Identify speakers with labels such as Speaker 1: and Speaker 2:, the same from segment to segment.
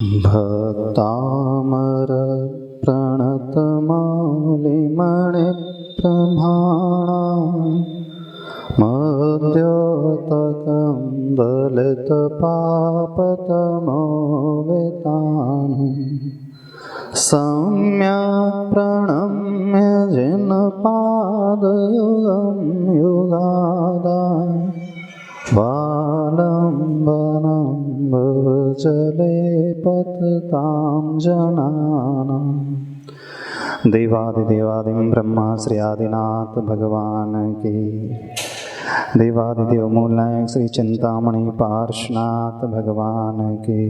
Speaker 1: भक्तामर प्रणतमालिमणिप्रभाणा मद्योतकं दलितपापतमोवितानं सम्यक् प्रणम्य जिनपादयुगं युगादाय वालम्बनं भवजले पततां जनानां। देवादिदेवादिं ब्रह्मा श्री आदिनाथ भगवान की, देवादिदेव मूलनायक श्री चिंतामणि पार्श्वनाथ भगवान की,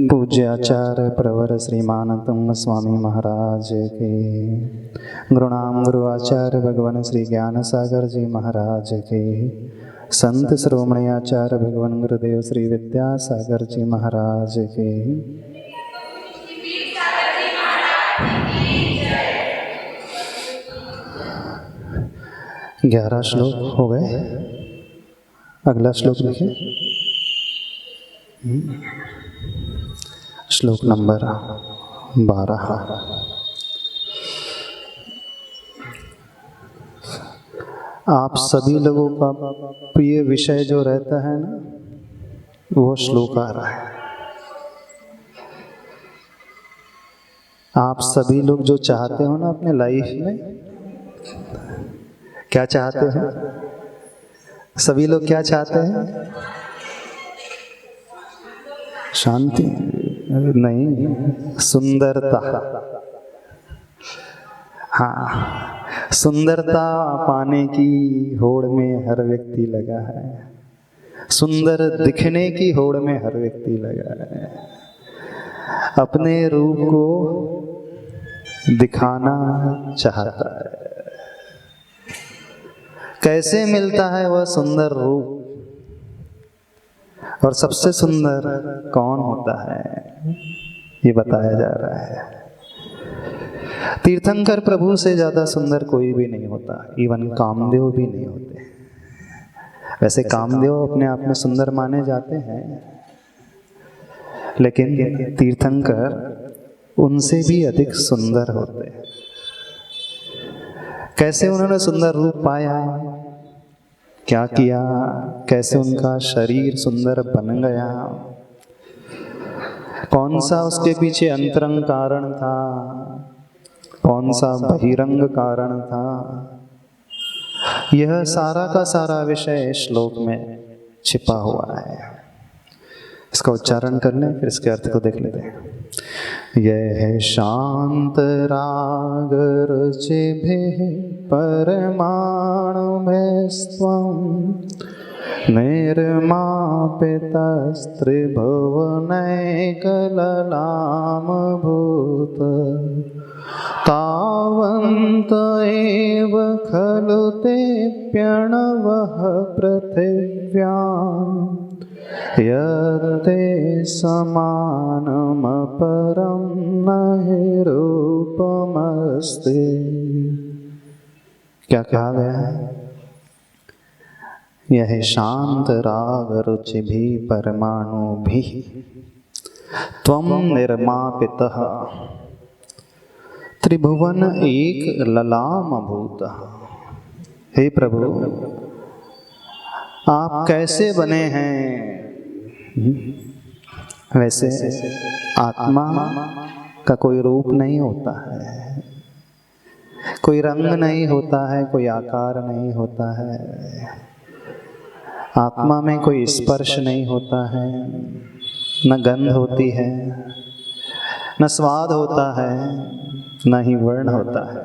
Speaker 1: पूज्य आचार्य प्रवर श्रीमान तुंग स्वामी महाराज के, गुरुनाम गुरु आचार्य भगवान श्री ज्ञान सागर जी महाराज के, संत श्रोमणी आचार्य भगवान गुरुदेव श्री विद्यासागर जी महाराज के। 11 श्लोक हो गए। अगला श्लोक लिखिए। श्लोक नंबर 12। आप सभी लोगों का प्रिय विषय जो रहता है ना, वो श्लोक आ रहा है। आप सभी लोग जो चाहते हो ना अपने लाइफ में, क्या चाहते हैं? सभी लोग क्या चाहते हैं? शांति नहीं, सुंदरता। हाँ, सुंदरता पाने की होड़ में हर व्यक्ति लगा है, सुंदर दिखने की होड़ में हर व्यक्ति लगा है, अपने रूप को दिखाना चाहता है। कैसे मिलता है वह सुंदर रूप, और सबसे सुंदर कौन होता है ये बताया जा रहा है। तीर्थंकर प्रभु से ज्यादा सुंदर कोई भी नहीं होता, इवन कामदेव भी नहीं होते। वैसे कामदेव अपने आप में सुंदर माने जाते हैं, लेकिन तीर्थंकर उनसे भी अधिक सुंदर होते हैं। कैसे उन्होंने सुंदर रूप पाया, क्या किया, कैसे उनका शरीर सुंदर बन गया, कौन सा उसके पीछे अंतरंग कारण था, कौन सा बहिरंग कारण था, यह सारा का सारा विषय श्लोक में छिपा हुआ है। इसका उच्चारण कर लें, फिर इसके अर्थ को देख लेते हैं। यह शांत राग रुचिभिः परमाणुभिस्त्वं निर्मापितस्त्रिभुवनैकललामभूत तावन्त एव खलु ते प्रणवः पृथिव्याम् यत्ते समानमपरं नहि रूपमस्ति। क्या कहा गया है? यह शांत राग रुचिभिः परमाणुभिः त्वं निर्मापितः त्रिभुवन एक ललामभूतः। हे प्रभु, आप कैसे बने हैं? वैसे आत्मा का कोई रूप नहीं होता है, कोई रंग नहीं होता है, कोई आकार नहीं होता है, आत्मा में कोई स्पर्श नहीं होता है, न गंध होती है, न स्वाद होता है, न ही वर्ण होता है।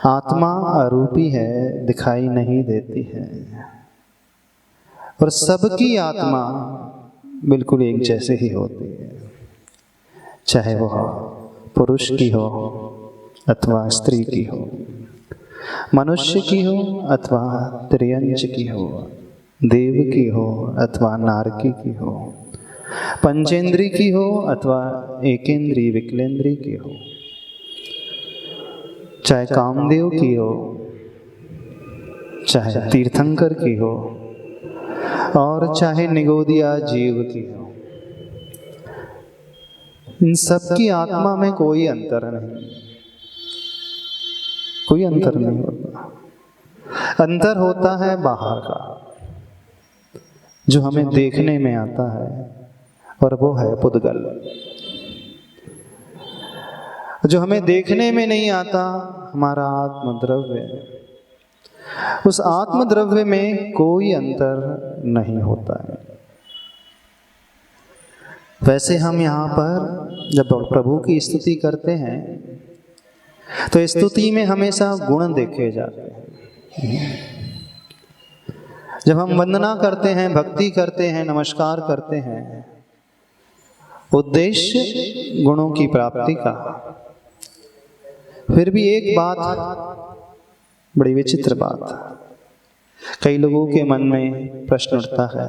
Speaker 1: आत्मा अरूपी है, दिखाई नहीं देती है, और सबकी आत्मा बिल्कुल एक जैसे ही होती है, चाहे वह पुरुष की हो अथवा स्त्री की हो, मनुष्य की हो अथवा त्रियंच की हो, देव की हो अथवा नारकी की हो, पंचेंद्री की हो अथवा एकेंद्री विकलेंद्री की हो, चाहे कामदेव की हो, चाहे तीर्थंकर की हो, और चाहे निगोदिया जीव की हो। इन सब की आत्मा में कोई अंतर नहीं, कोई अंतर नहीं होता। अंतर होता है बाहर का, जो हमें देखने में आता है, और वो है पुद्गल। जो हमें देखने में नहीं आता, हमारा आत्मद्रव्य, उस आत्मद्रव्य में कोई अंतर नहीं होता है। वैसे हम यहाँ पर जब प्रभु की स्तुति करते हैं तो स्तुति में हमेशा गुण देखे जाते हैं। जब हम वंदना करते हैं, भक्ति करते हैं, नमस्कार करते हैं, उद्देश्य गुणों की प्राप्ति का। फिर भी एक बात, बड़ी विचित्र बात, कई लोगों के मन में प्रश्न उठता है,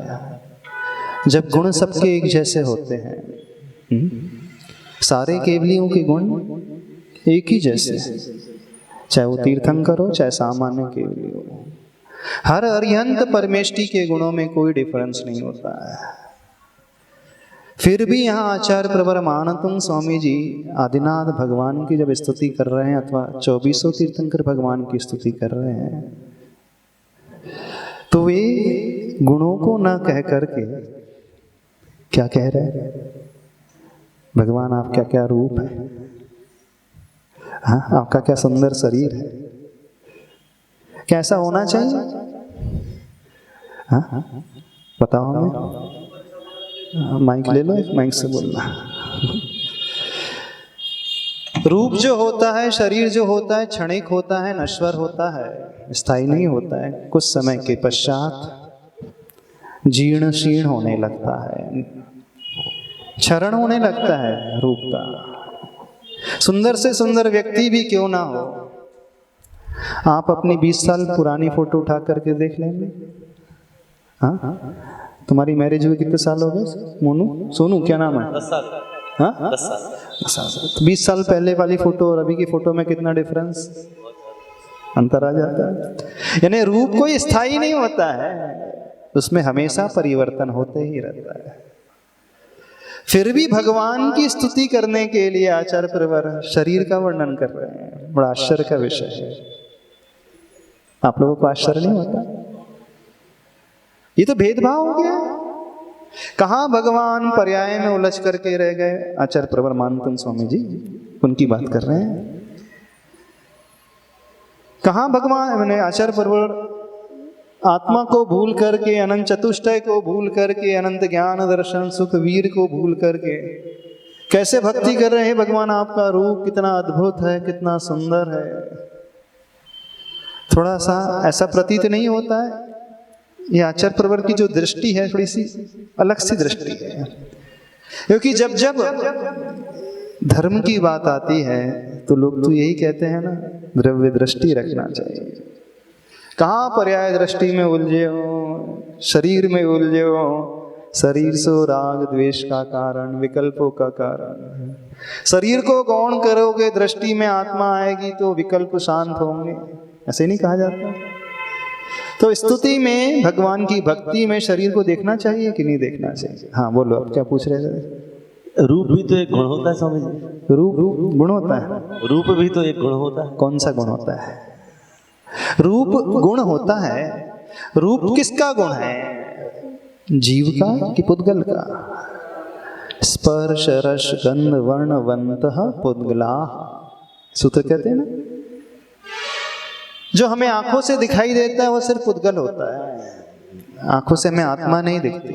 Speaker 1: जब गुण सबके एक जैसे होते हैं, सारे केवलियों के गुण एक ही जैसे, चाहे वो तीर्थंकर हो चाहे सामान्य केवली हो, हर अरिहंत परमेष्टि के गुणों में कोई डिफरेंस नहीं होता है। फिर भी यहाँ आचार्य प्रवर मानतुंग स्वामी जी आदिनाथ भगवान की जब स्तुति कर रहे हैं, अथवा 2400 तीर्थंकर भगवान की स्तुति कर रहे हैं, तो वे गुणों को न कह करके क्या कह रहे हैं? भगवान आपका क्या रूप है, हाँ आपका क्या सुंदर शरीर है, कैसा होना चाहिए, हाँ बताओ हमें। माइक ले लो, माइक से बोलना। रूप जो होता है, शरीर जो होता है, क्षणिक होता है, नश्वर होता है, स्थायी नहीं होता है। कुछ समय के पश्चात जीर्ण शीर्ण होने लगता है, क्षरण होने लगता है रूप का। सुंदर से सुंदर व्यक्ति भी क्यों ना हो, आप अपनी 20 साल पुरानी फोटो उठा करके देख लेंगे। हाँ, तुम्हारी मैरिज हुई कितने साल हो गए मोनू? सोनू क्या नाम है?
Speaker 2: 10 साल।
Speaker 1: हाँ
Speaker 2: 10 साल।
Speaker 1: 20 साल पहले वाली फोटो और अभी की फोटो में कितना डिफरेंस, अंतर आ जाता है। यानी रूप कोई स्थायी नहीं होता है, उसमें हमेशा परिवर्तन होते ही रहता है। फिर भी भगवान की स्तुति करने के लिए आचार्य प्रवर शरीर का वर्णन कर रहे हैं। बड़ा आश्चर्य का विषय है। आप लोगों को आश्चर्य नहीं होता? ये तो भेदभाव हो गया। कहाँ भगवान पर्याय में उलझ करके रह गए? आचार्य प्रवर मानतुंग स्वामी जी उनकी बात कर रहे हैं। कहाँ भगवान, मैंने आचार्य प्रवर आत्मा को भूल करके, अनंत चतुष्टय को भूल करके, अनंत ज्ञान दर्शन सुख वीर को भूल करके कैसे भक्ति कर रहे हैं? भगवान आपका रूप कितना अद्भुत है, कितना सुंदर है। थोड़ा सा ऐसा प्रतीत नहीं होता है? ये आचार्य प्रवर की जो दृष्टि है थोड़ी सी अलग सी दृष्टि है। क्योंकि जब जब धर्म की बात आती है तो लोग तो यही कहते हैं ना, द्रव्य दृष्टि रखना चाहिए। कहाँ पर्याय दृष्टि में उलझे हो, शरीर में उलझे हो। शरीर सो राग द्वेष का कारण, विकल्पों का कारण। शरीर को गौण करोगे, दृष्टि में आत्मा आएगी तो विकल्प शांत होंगे, ऐसे नहीं कहा जाता? तो स्तुति में, भगवान की भक्ति में शरीर को देखना चाहिए कि नहीं देखना चाहिए? हाँ बोलो, आप क्या पूछ रहे थे?
Speaker 2: रूप भी तो एक गुण होता है स्वामी जी।
Speaker 1: रूप गुण होता है?
Speaker 2: रूप भी तो एक गुण होता है।
Speaker 1: कौन सा गुण होता है? रूप गुण होता है। रूप किसका गुण है? जीव का कि पुद्गल का? स्पर्श रस गंध वर्ण वंतः पुद्गला, सूत्र कहते हैं ना। जो हमें आंखों से दिखाई देता है वो सिर्फ पुद्गल होता है, आंखों से हमें आत्मा नहीं दिखती।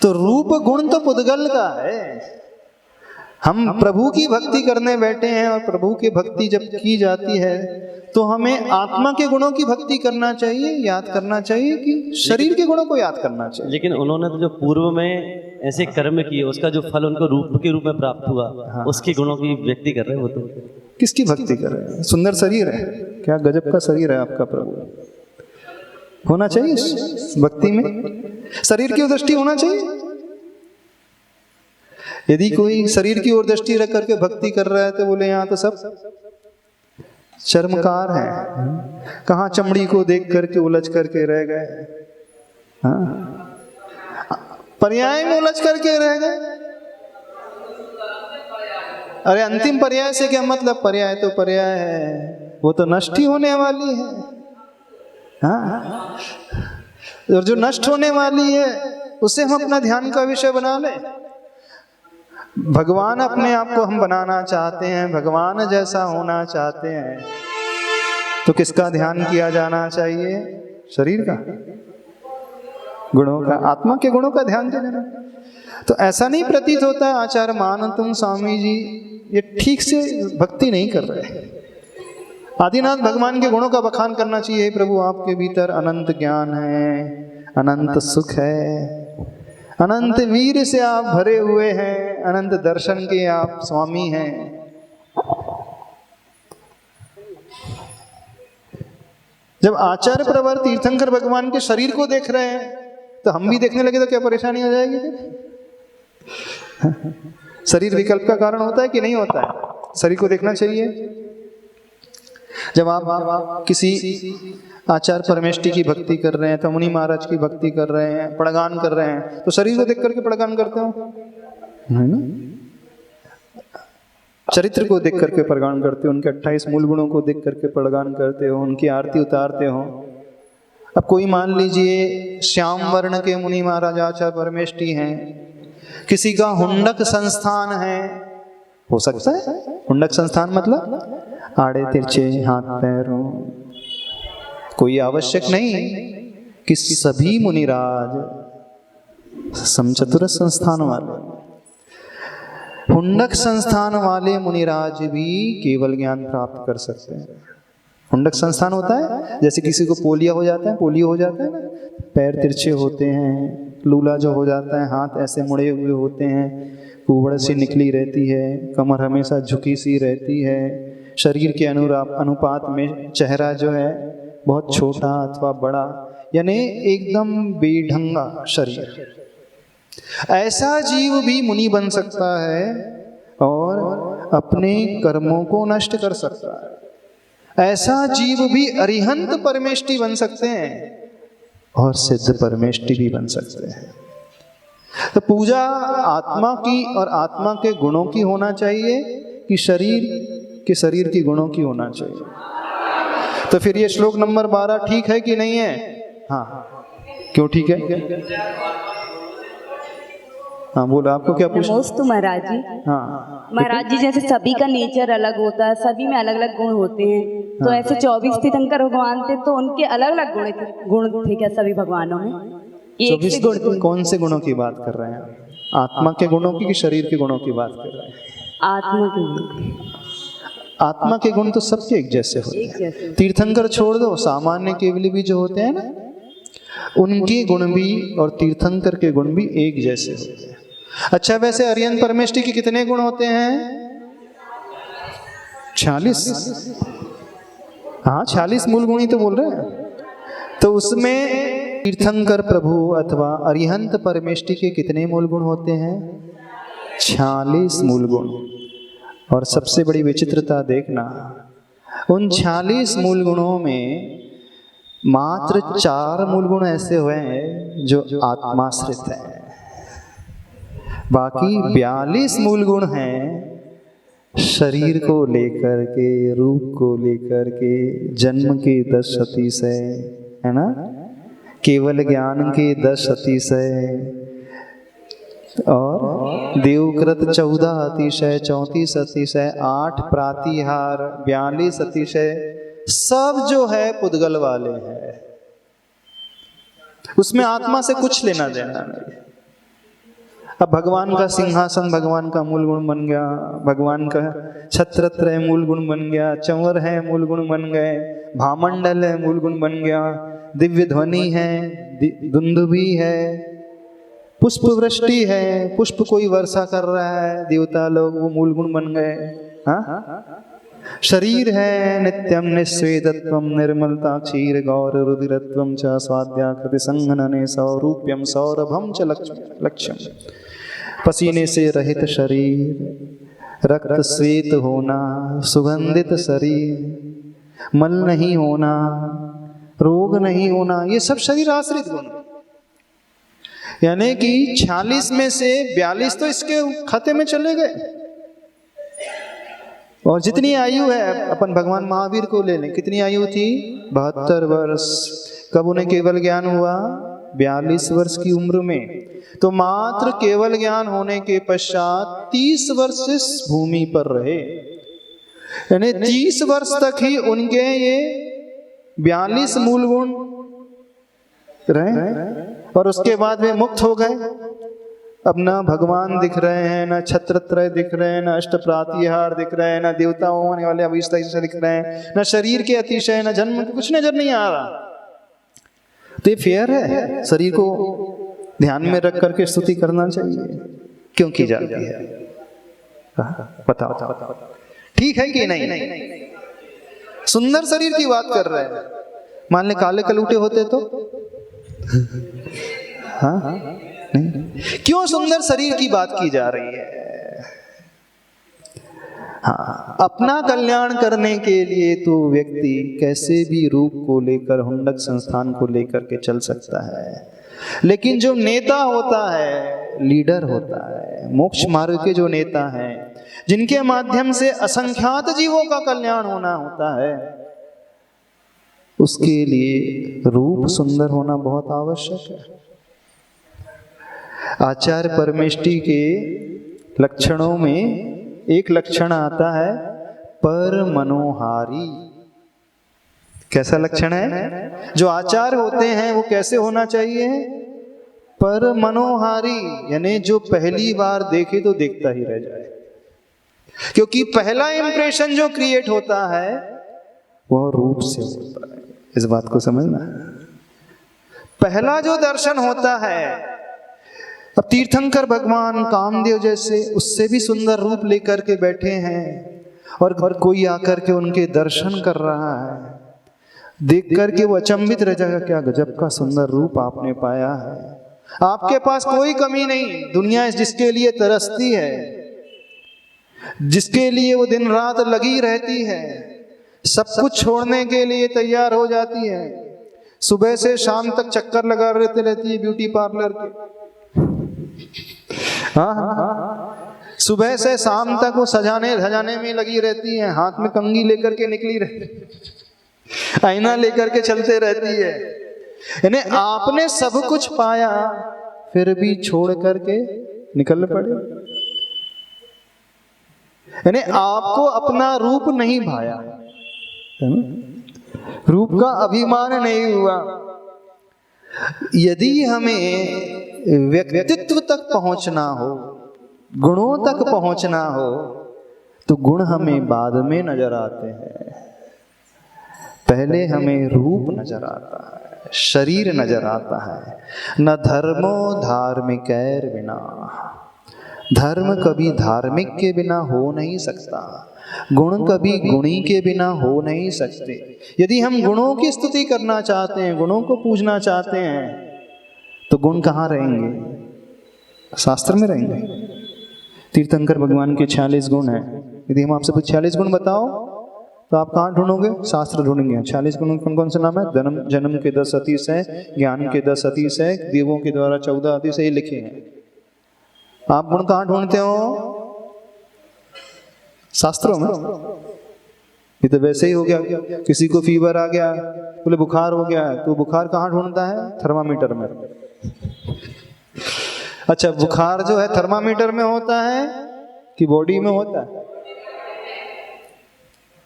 Speaker 1: तो रूप गुण तो पुद्गल का है। हम प्रभु की भक्ति करने बैठे हैं और प्रभु की भक्ति जब की जाती है तो हमें आत्मा के गुणों की भक्ति करना चाहिए, याद करना चाहिए कि शरीर के गुणों को याद करना चाहिए।
Speaker 2: लेकिन उन्होंने तो जो पूर्व में ऐसे कर्म किए, उसका जो फल उनको रूप के रूप में प्राप्त हुआ, हाँ। उसके गुणों की व्यक्ति कर रहे हैं वो तो।
Speaker 1: किसकी भक्ति कर रहे हैं? सुंदर शरीर है, क्या गजब का शरीर है आपका प्रभु। होना चाहिए भक्ति में, शरीर की ओर दृष्टि होना चाहिए। यदि कोई शरीर की ओर दृष्टि रख करके भक्ति कर रहा है तो बोले यहाँ तो सब शर्मकार है। कहाँ चमड़ी को देख करके उलझ करके रह गए, हाँ पर्याय में उलझ करके रह गए। अरे अंतिम पर्याय से क्या मतलब? पर्याय तो पर्याय है, वो तो नष्ट ही होने वाली है। हाँ, और जो नष्ट होने वाली है उसे हम अपना ध्यान का विषय बना लें। भगवान अपने आप को हम बनाना चाहते हैं, भगवान जैसा होना चाहते हैं, तो किसका ध्यान किया जाना चाहिए? शरीर का, गुणों का, आत्मा के गुणों का ध्यान देना। तो ऐसा नहीं प्रतीत होता है आचार्य मान तुम स्वामी जी ये ठीक से भक्ति नहीं कर रहे। आदिनाथ भगवान के गुणों का बखान करना चाहिए। प्रभु आपके भीतर अनंत ज्ञान है, अनंत सुख है, अनंत वीर से आप भरे हुए हैं, अनंत दर्शन के आप स्वामी हैं। जब आचार्य प्रवर तीर्थंकर भगवान के शरीर को देख रहे हैं तो हम भी देखने लगे तो क्या परेशानी हो जाएगी? शरीर विकल्प का कारण होता है कि नहीं होता है? शरीर को देखना चाहिए। जब आप किसी आचार्य परमेष्टि की भक्ति कर रहे हैं, तो मुनि महाराज की भक्ति कर रहे हैं, प्रणगान कर रहे हैं, तो शरीर को देख करके प्रणगान करते हो, है ना? चरित्र को देख करके प्रणगान करते हो, उनके 28 मूल गुणों को देख करके प्रणगान करते हो, उनकी आरती उतारते हो। अब कोई मान लीजिए श्याम वर्ण के मुनि महाराज आचार्य परमेष्टि हैं, किसी का हुंडक संस्थान है, हो सकता है। हुंडक संस्थान मतलब आड़े तिरछे हाथ पैर हो। कोई आवश्यक नहीं कि सभी मुनिराज समचतुर संस्थान वाले, हुंडक संस्थान वाले मुनिराज भी केवल ज्ञान प्राप्त कर सकते हैं। हुंडक संस्थान होता है जैसे किसी को पोलियो हो जाता है ना, पैर तिरछे होते हैं, लूला जो हो जाता है, हाथ ऐसे मुड़े हुए होते हैं, कुबड़ सी निकली रहती है, कमर हमेशा झुकी सी रहती है, शरीर के अनुपात में चेहरा जो है बहुत छोटा अथवा बड़ा, यानी एकदम बेढंगा शरीर। ऐसा जीव भी मुनि बन सकता है और अपने कर्मों को नष्ट कर सकता है। ऐसा जीव भी अरिहंत परमेष्टि बन सकते हैं और सिद्ध परमेष्टि भी बन सकते हैं। तो पूजा आत्मा की और आत्मा के गुणों की होना चाहिए कि शरीर की गुणों की होना चाहिए। तो फिर ये श्लोक नंबर 12 ठीक है कि नहीं है? हाँ, क्यों ठीक है? हाँ बोलो, आपको क्या पूछना?
Speaker 3: नमोस्तु महाराज जी।
Speaker 1: हाँ
Speaker 3: महाराज जी, जैसे सभी का नेचर अलग होता है, सभी में अलग अलग गुण होते हैं, तो ऐसे 24 तीर्थंकर भगवान थे, तो उनके अलग अलग गुण थे क्या सभी भगवानों में? एक से गुण थे?
Speaker 1: कौन से गुणों की बात कर रहे हैं? आत्मा के गुणों की कि शरीर के गुणों की बात कर रहे हैं?
Speaker 3: आत्मा के गुण।
Speaker 1: आत्मा के गुण तो सबके एक जैसे होते हैं। तीर्थंकर छोड़ दो, सामान्य केवली भी जो होते हैं ना, उनके गुण भी और तीर्थंकर के गुण भी एक जैसे होते हैं। अच्छा, वैसे अरिहंत परमेष्टि के कितने गुण होते हैं? 46। हाँ, 46 मूल गुण ही तो बोल रहे हैं। तो उसमें तीर्थंकर प्रभु अथवा अरिहंत परमेष्टि के कितने मूल गुण होते हैं? 46 मूल गुण। और सबसे बड़ी विचित्रता देखना, उन 46 मूल गुणों में मात्र 4 मूल गुण ऐसे हुए हैं जो आत्माश्रित हैं, बाकी 42 मूल गुण हैं शरीर को लेकर के, रूप को लेकर के, जन्म के 10 अतिशय, है ना, केवल ज्ञान के 10 अतिशय, और देवकृत 14 अतिशय, 34 अतिशय, 8 प्रातिहार, 42 अतिशय, सब जो है पुद्गल वाले हैं। उसमें आत्मा से कुछ लेना देना नहीं। अब भगवान का सिंहासन भगवान का मूल गुण बन गया, भगवान का छत्रत्रय मूल गुण बन गया, चंवर है मूल गुण बन गए, भामंडल है मूल गुण बन गया, दिव्य ध्वनि है, दुंदुभी है, पुष्प वृष्टि है, पुष्प कोई वर्षा कर रहा है, देवता लोग, वो मूल गुण बन गए। हाँ, शरीर है नित्यम निस्वेदत्वम निर्मलता क्षीर गौर रुधिरत्वम च स्वाद्याकृति संघनने सौरूप्यम सौरभम च लक्ष्यम। पसीने से रहित शरीर, रक्त श्वेत होना, सुगंधित शरीर, मल नहीं होना, रोग नहीं होना, ये सब शरीर आश्रित गुण। यानी कि 46 में से 42 तो इसके खाते में चले गए। और जितनी आयु है, अपन भगवान महावीर को ले लें, कितनी आयु थी? 72 वर्ष। कब उन्हें केवल ज्ञान हुआ? 42 वर्ष की उम्र में। तो मात्र केवल ज्ञान होने के पश्चात 30 वर्ष इस भूमि पर रहे, यानी 30 वर्ष तक ही उनके ये 42 मूल गुण रहे, और उसके बाद वे मुक्त हो गए। अब ना भगवान दिख रहे हैं, ना छत्रत्रय दिख रहे हैं, ना अष्टप्रातिहार दिख रहे हैं, ना देवता होने वाले अभिष्ट दिख रहे हैं, ना शरीर के अतिशय, ना जन्म, कुछ नजर नहीं आ रहा। तो ये फेयर है? शरीर को ध्यान में रख करके स्तुति करना चाहिए। क्यों की जाती है? बताओ, ठीक है कि नहीं? सुंदर शरीर की बात कर रहे हैं, मान ले काले कलूटे होते तो हाँ नहीं। क्यों सुंदर शरीर की बात की जा रही है? हाँ, अपना कल्याण करने के लिए तो व्यक्ति कैसे भी रूप को लेकर, हुंडक संस्थान को लेकर के चल सकता है, लेकिन जो नेता होता है, लीडर होता है, मोक्ष मार्ग के जो नेता हैं, जिनके माध्यम से असंख्यात जीवों का कल्याण होना होता है, उसके लिए रूप सुंदर होना बहुत आवश्यक है। आचार्य परमेष्टि के लक्षणों में एक लक्षण आता है पर मनोहारी। कैसा लक्षण है? जो आचार होते हैं वो कैसे होना चाहिए? पर मनोहारी, यानी जो पहली बार देखे तो देखता ही रह जाए, क्योंकि पहला इंप्रेशन जो क्रिएट होता है वो रूप से होता है। इस बात को समझना, पहला जो दर्शन होता है, अब तीर्थंकर भगवान कामदेव जैसे उससे भी सुंदर रूप लेकर के बैठे हैं, और कोई आकर के उनके दर्शन कर रहा है, देख करके वो अचंभित रह जाएगा, क्या गजब का सुंदर रूप आपने पाया है। आपके पास कोई कमी नहीं। दुनिया जिसके लिए तरसती है, जिसके लिए वो दिन रात लगी रहती है, सब कुछ छोड़ने के लिए तैयार हो जाती है, सुबह से शाम तक चक्कर लगा रहती है ब्यूटी पार्लर के। हाँ, सुबह से शाम तक वो सजाने धजाने में लगी रहती है, हाथ में कंघी लेकर के निकली रहती, आईना लेकर के चलते रहती है। यानी आपने सब कुछ पाया, फिर भी छोड़ करके निकल पड़े। यानी आपको अपना रूप नहीं भाया, रूप का अभिमान नहीं हुआ। यदि हमें व्यक्तित्व तक पहुंचना हो, गुणों तक पहुंचना हो, तो गुण हमें बाद में नजर आते हैं। पहले हमें रूप नजर आता है, शरीर नजर आता है। न धर्मो धार्मिकैर बिना, धर्म कभी धार्मिक के बिना हो नहीं सकता, गुण कभी गुणी के बिना हो नहीं सकते। यदि हम गुणों की स्तुति करना चाहते हैं, गुणों को पूजना चाहते हैं, तो गुण कहाँ रहेंगे? शास्त्र में रहेंगे। तीर्थंकर भगवान के 46 गुण हैं। यदि हम आपसे कुछ 46 गुण बताओ तो आप कहाँ ढूंढोगे? शास्त्र ढूंढेंगे। 46 गुण कौन कौन से नाम है? जन्म के 10 अतीश है, ज्ञान के 10 अतीश है, देवों के द्वारा 14 अतीश है, ये लिखे हैं। आप गुण कहाँ ढूंढते हो? शास्त्रों में। ये तो वैसे ही हो गया, किसी को फीवर आ गया, बोले बुखार हो गया, तो बुखार कहाँ ढूंढता है? थर्मामीटर में। अच्छा, बुखार जो है थर्मामीटर में होता है कि बॉडी में होता है?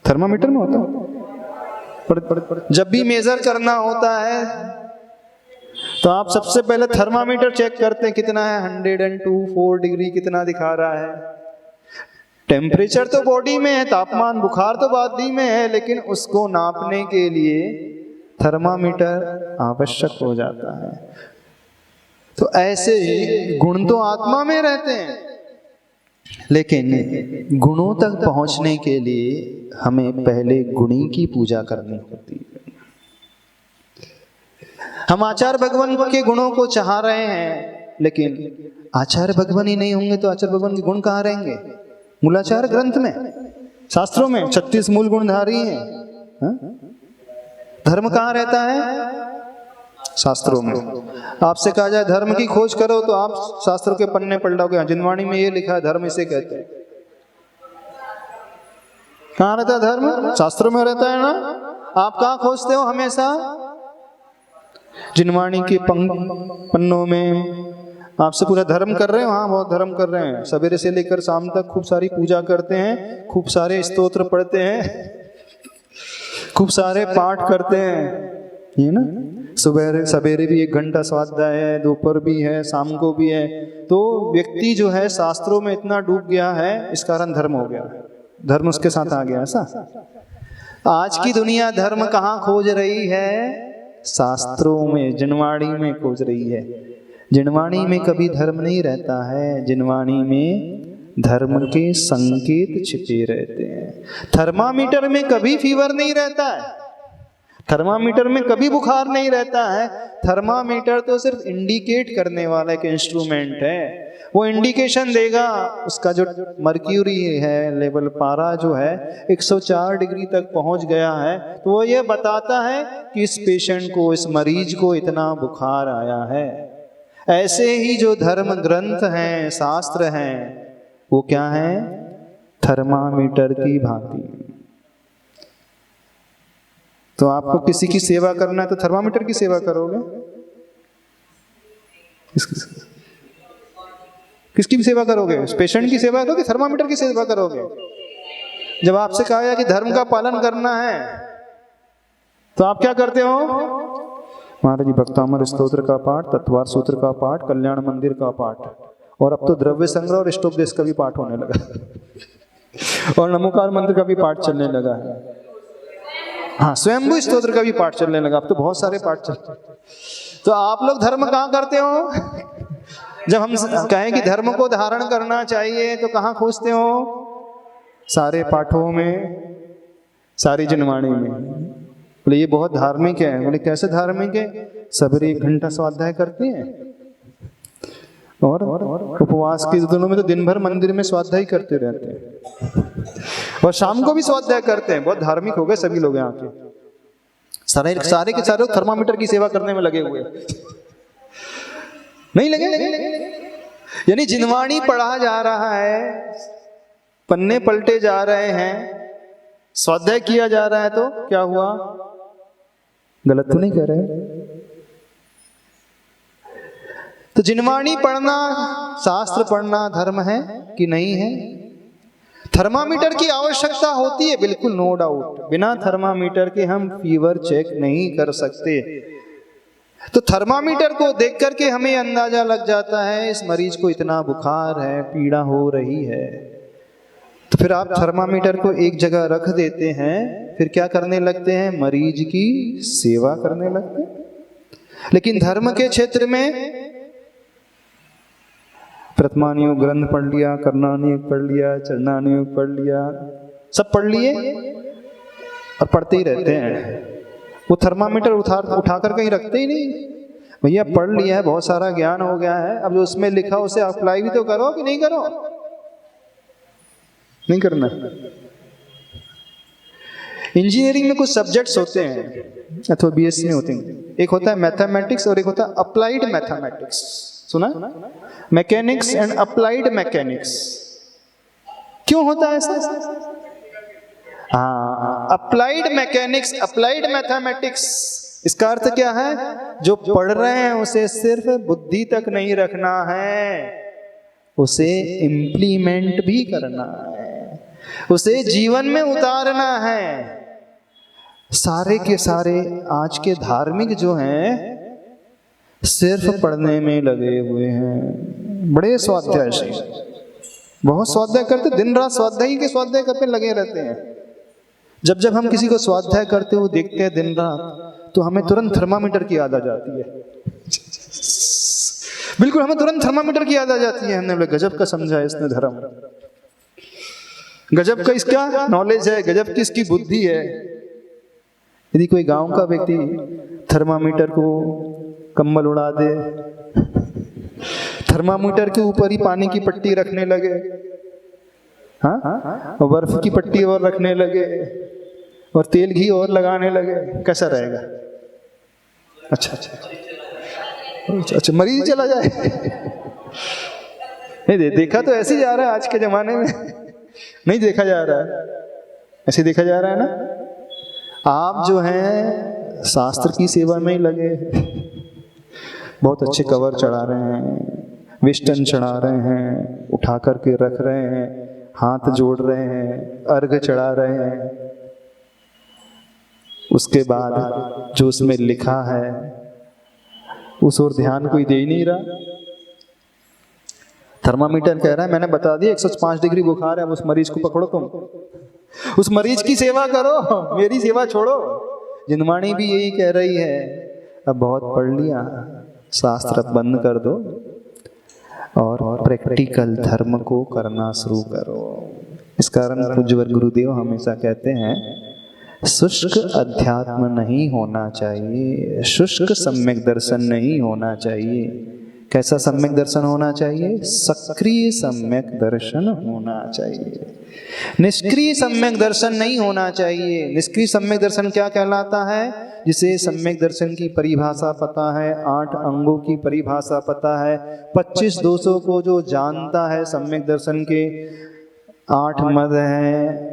Speaker 1: थर्मामीटर में होता है। जब भी मेजर करना होता है तो आप सबसे पहले थर्मामीटर चेक करते हैं कितना है, 102.4 डिग्री कितना दिखा रहा है। टेम्परेचर तो बॉडी में है, तापमान बुखार तो बॉडी में है, लेकिन उसको नापने के लिए थर्मामीटर आवश्यक हो जाता है। तो ऐसे ही गुण तो आत्मा में रहते हैं, लेकिन गुणों तक पहुंचने के लिए हमें पहले गुणी की पूजा करनी होती है। हम आचार्य भगवान के गुणों को चाह रहे हैं, लेकिन आचार्य भगवान ही नहीं होंगे तो आचार्य भगवान के गुण कहाँ रहेंगे? मूलाचार ग्रंथ में, शास्त्रों में 36 मूल गुणधारी हैं। धर्म कहाँ रहता है? शास्त्रों में। आपसे कहा जाए धर्म की खोज करो तो आप शास्त्रों के पन्ने पलटोगे, जिनवाणी में ये लिखा है धर्म इसे कहते हैं। कहाँ रहता है धर्म? शास्त्रों में रहता है ना। आप कहाँ खोजते हो हमेशा? जिनवाणी के पन्नों में। आपसे पूरा धर्म कर रहे हो, हाँ बहुत धर्म कर रहे हैं, सवेरे से लेकर शाम तक खूब सारी पूजा करते हैं, खूब सारे स्तोत्र पढ़ते हैं, खूब सारे पाठ करते हैं, ये ना। सुबह सवेरे भी 1 घंटा स्वाध्याय है, दोपहर भी है, शाम को भी है। तो व्यक्ति जो है शास्त्रों में इतना डूब गया है, इस कारण धर्म हो गया, धर्म उसके साथ आ गया। ऐसा आज की दुनिया धर्म कहाँ खोज रही है? शास्त्रों में, जिनवाणी में खोज रही है। जिनवाणी में कभी धर्म नहीं रहता है, जिनवाणी में धर्म के संकेत छिपे रहते हैं। थर्मामीटर में कभी फीवर नहीं रहता है, थर्मामीटर में कभी बुखार नहीं रहता है। थर्मामीटर तो सिर्फ इंडिकेट करने वाला एक इंस्ट्रूमेंट है, वो इंडिकेशन देगा। उसका जो मर्क्यूरी है लेवल, पारा जो है 104 डिग्री तक पहुंच गया है, तो वो ये बताता है कि इस पेशेंट को, इस मरीज को इतना बुखार आया है। ऐसे ही जो धर्म ग्रंथ हैं, शास्त्र हैं, वो क्या है? थर्मामीटर की भांति। तो आपको किसी की सेवा करना है तो थर्मामीटर की सेवा करोगे? किसकी भी सेवा करोगे? पेशेंट की सेवा करोगे, थर्मामीटर की सेवा करोगे? जब आपसे कहा गया कि धर्म का पालन करना है तो आप क्या करते हो? महाराज जी भक्तामर स्तोत्र का पाठ, तत्वार सूत्र का पाठ, कल्याण मंदिर का पाठ, और अब तो द्रव्य संग्रह और इष्टोपदेश का भी पाठ होने लगा और नमोकार मंत्र का भी पाठ चलने लगा है। हाँ, स्वयंभू स्तोत्र का भी पाठ चलने लगा, अब तो बहुत सारे पाठ चल। तो आप लोग धर्म कहाँ करते हो? जब हम कहें कि धर्म को धारण करना चाहिए तो कहाँ खोजते हो? सारे पाठों में, सारी जिनवाणी में। बोले ये बहुत धार्मिक है। बोले कैसे धार्मिक है? सवेरे 1 घंटा स्वाध्याय करते हैं और उपवास के दिनों में तो दिन भर मंदिर में स्वाध्याय करते रहते हैं और शाम को भी स्वाध्याय करते हैं। बहुत धार्मिक हो गए सभी लोग यहाँ के। सारे के सारे थर्मामीटर की सेवा करने में लगे हुए नहीं लगे। यानी जिनवाणी पढ़ा जा रहा है, पन्ने पलटे जा रहे हैं, स्वाध्याय किया जा रहा है, तो क्या हुआ? गलत तो नहीं कर रहे? तो जिनवाणी पढ़ना, शास्त्र पढ़ना धर्म है कि नहीं है? थर्मामीटर की आवश्यकता होती है, बिल्कुल नो डाउट। बिना थर्मामीटर के हम फीवर चेक नहीं कर सकते। तो थर्मामीटर को देख करके हमें अंदाजा लग जाता है इस मरीज को इतना बुखार है, पीड़ा हो रही है। तो फिर आप थर्मामीटर को एक जगह रख देते हैं, फिर क्या करने लगते हैं? मरीज की सेवा करने लगते हैं। लेकिन धर्म के क्षेत्र में प्रथमानुयोग ग्रंथ पढ़ लिया, करणानुयोग पढ़ लिया, चरणानुयोग पढ़ लिया, सब पढ़ लिए और पढ़ते ही रहते हैं। वो थर्मामीटर उठा कर कहीं रखते ही नहीं। भैया पढ़ लिया है, बहुत सारा ज्ञान हो गया है, अब जो उसमें लिखा उसे अप्लाई भी तो करो कि नहीं करो? नहीं करना। इंजीनियरिंग में कुछ सब्जेक्ट्स होते हैं अथवा बीएससी में होते हैं, एक होता है मैथमेटिक्स और एक होता है अप्लाइड मैथमेटिक्स। सुना? Mechanics and applied mechanics. क्यों होता है ऐसा? हाँ, अप्लाइड मैकेनिक्स, अप्लाइड मैथमेटिक्स, इसका अर्थ क्या है? जो पढ़ रहे हैं उसे सिर्फ बुद्धि तक नहीं रखना है, उसे इम्प्लीमेंट भी करना है, उसे जीवन में उतारना है। सारे के सारे आज के धार्मिक जो हैं सिर्फ पढ़ने में लगे हुए हैं। बड़े स्वाध्याय से, बहुत स्वाध्याय करते, दिन रात स्वाध्याय के स्वाध्याय करते लगे रहते हैं। जब हम किसी को स्वाध्याय करते हुए देखते हैं दिन रात, तो हमें तुरंत थर्मामीटर की याद आ जाती है। बिल्कुल, हमें तुरंत थर्मामीटर की याद आ जाती है। हमने बोले गजब का समझा है इसने धर्म, गजब का इसका नॉलेज है, गजब की इसकी बुद्धि है। यदि कोई गांव का व्यक्ति थर्मामीटर को कम्बल उड़ा दे, थर्मामीटर के ऊपर ही पानी की पट्टी रखने लगे, हाँ, और बर्फ की पट्टी और रखने लगे और तेल घी और लगाने लगे, कैसा रहेगा? अच्छा, अच्छा मरीज चला जाए। नहीं देखा तो ऐसे ही जा रहा है आज के जमाने में, नहीं देखा जा रहा है, ऐसे देखा जा रहा है ना। आप जो हैं शास्त्र की सेवा में ही लगे, बहुत अच्छे कवर चढ़ा रहे हैं, विष्टन चढ़ा रहे हैं, उठा करके रख रहे हैं, हाथ जोड़ रहे हैं, अर्घ चढ़ा रहे हैं। उसके बाद जो उसमें लिखा है उस ओर ध्यान कोई दे ही नहीं रहा। थर्मामीटर कह रहा है मैंने बता दिया 105 डिग्री बुखार है, अब उस मरीज को पकड़ो, तुम उस मरीज की सेवा करो, मेरी सेवा छोड़ो। जिनवाणी भी यही कह रही है, अब बहुत पढ़ लिया, शास्त्र बंद कर दो और प्रैक्टिकल धर्म को करना शुरू करो। इस कारण पूज्यवर गुरुदेव हमेशा कहते हैं शुष्क अध्यात्म नहीं होना चाहिए, शुष्क सम्यक दर्शन नहीं होना चाहिए। कैसा सम्यक दर्शन होना चाहिए? सक्रिय सम्यक दर्शन होना चाहिए, निष्क्रिय सम्यक दर्शन नहीं होना चाहिए। निष्क्रिय सम्यक दर्शन क्या कहलाता है? जिसे सम्यक दर्शन की परिभाषा पता है, 8 अंगों की परिभाषा पता है, 25 दोषों को जो जानता है, सम्यक दर्शन के 8 मद हैं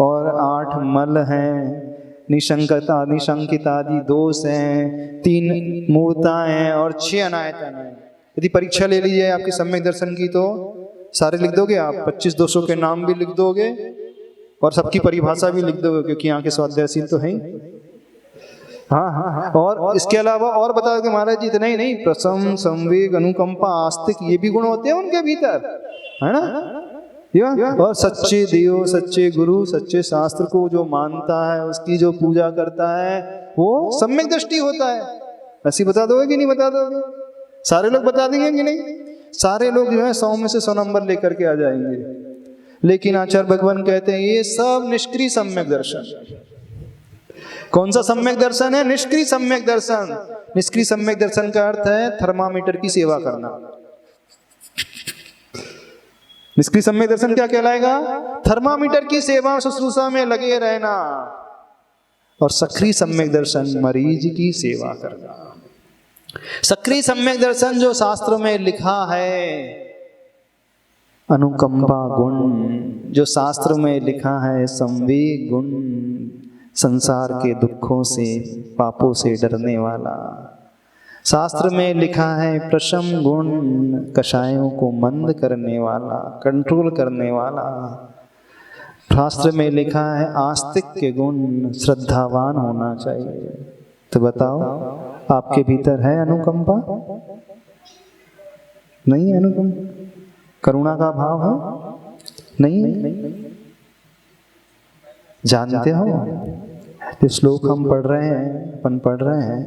Speaker 1: और 8 मल हैं, निशंकता निशंकित आदि दोष हैं, 3 मूर्ता हैं और 6 अनायतन हैं। यदि परीक्षा ले लीजिए आपके सम्यक दर्शन की तो सारे लिख दोगे आप, 25 दोषों के नाम भी लिख दोगे और सबकी परिभाषा भी लिख दोगे, क्योंकि यहाँ के स्वाध्यायशील तो हैं। हाँ, और इसके अलावा और बता दोगे महाराज जी इतना ही नहीं, प्रसम, संवेग, अनुकंपा, आस्तिक, ये भी गुण होते हैं उनके भीतर, है ना। और सच्चे देव, सच्चे गुरु, सच्चे शास्त्र को जो मानता है, उसकी जो पूजा करता है, वो सम्यक दृष्टि होता है। ऐसी बता दोगे कि नहीं बता दोगे? सारे लोग बता देंगे कि नहीं? सारे लोग जो है 100 में से 100 नंबर लेकर के आ जाएंगे। लेकिन आचार्य भगवान कहते हैं ये सब निष्क्रिय सम्यक दर्शन। कौन सा सम्यक दर्शन है? निष्क्रिय सम्यक दर्शन। निष्क्रिय सम्यक दर्शन का अर्थ है थर्मामीटर की सेवा करना। निष्क्रिय सम्यक दर्शन क्या कहलाएगा? थर्मामीटर की सेवा शुश्रूषा में लगे रहना। और सक्रिय सम्यक दर्शन मरीज की सेवा करना। सक्रिय सम्यक दर्शन जो शास्त्रों में लिखा है, अनुकंपा गुण, जो शास्त्र में लिखा है, संवेग गुण, संसार के दुखों से, पापों से डरने वाला। शास्त्र में लिखा है प्रशम गुण, कषायों को मंद करने वाला, कंट्रोल करने वाला। शास्त्र में लिखा है आस्तिक के गुण, श्रद्धावान होना चाहिए। तो बताओ आपके भीतर है अनुकंपा? नहीं है अनुकंपा? करुणा का भाव है? नहीं। जानते हो ये श्लोक हम पढ़ रहे हैं, अपन पढ़ रहे हैं,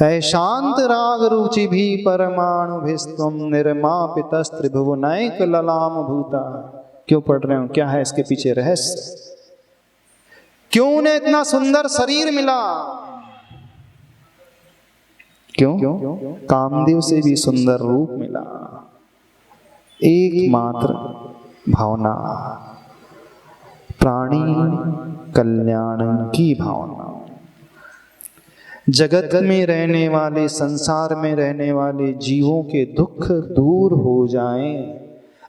Speaker 1: ऐ शांत राग रुचि भी परमाणु भिस्त्वम निर्मापितस्त्रिभुवनैक ललाम भूता। क्यों पढ़ रहे हो? क्या है इसके पीछे रहस्य? क्यों उन्हें इतना सुंदर शरीर मिला? क्यों? कामदेव से भी सुंदर रूप मिला। एकमात्र भावना, प्राणी कल्याण की भावना। जगत में रहने वाले, संसार में रहने वाले जीवों के दुख दूर हो जाएं,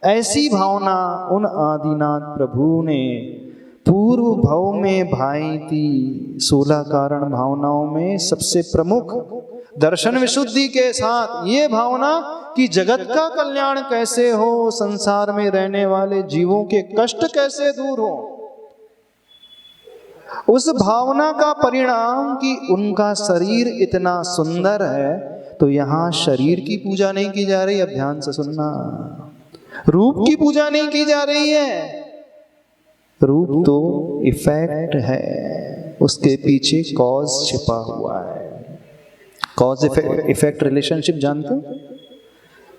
Speaker 1: ऐसी भावना उन आदिनाथ प्रभु ने पूर्व भव में भाई थी। 16 कारण भावनाओं में सबसे प्रमुख दर्शन विशुद्धि के साथ ये भावना कि जगत का कल्याण कैसे हो, संसार में रहने वाले जीवों के कष्ट कैसे दूर हो। उस भावना का परिणाम कि उनका शरीर इतना सुंदर है, तो यहाँ शरीर की पूजा नहीं की जा रही, अब ध्यान से सुनना, रूप की पूजा नहीं की जा रही है। रूप तो इफेक्ट है, उसके पीछे कॉज छिपा हुआ है। कॉज इफेक्ट रिलेशनशिप जानते हो?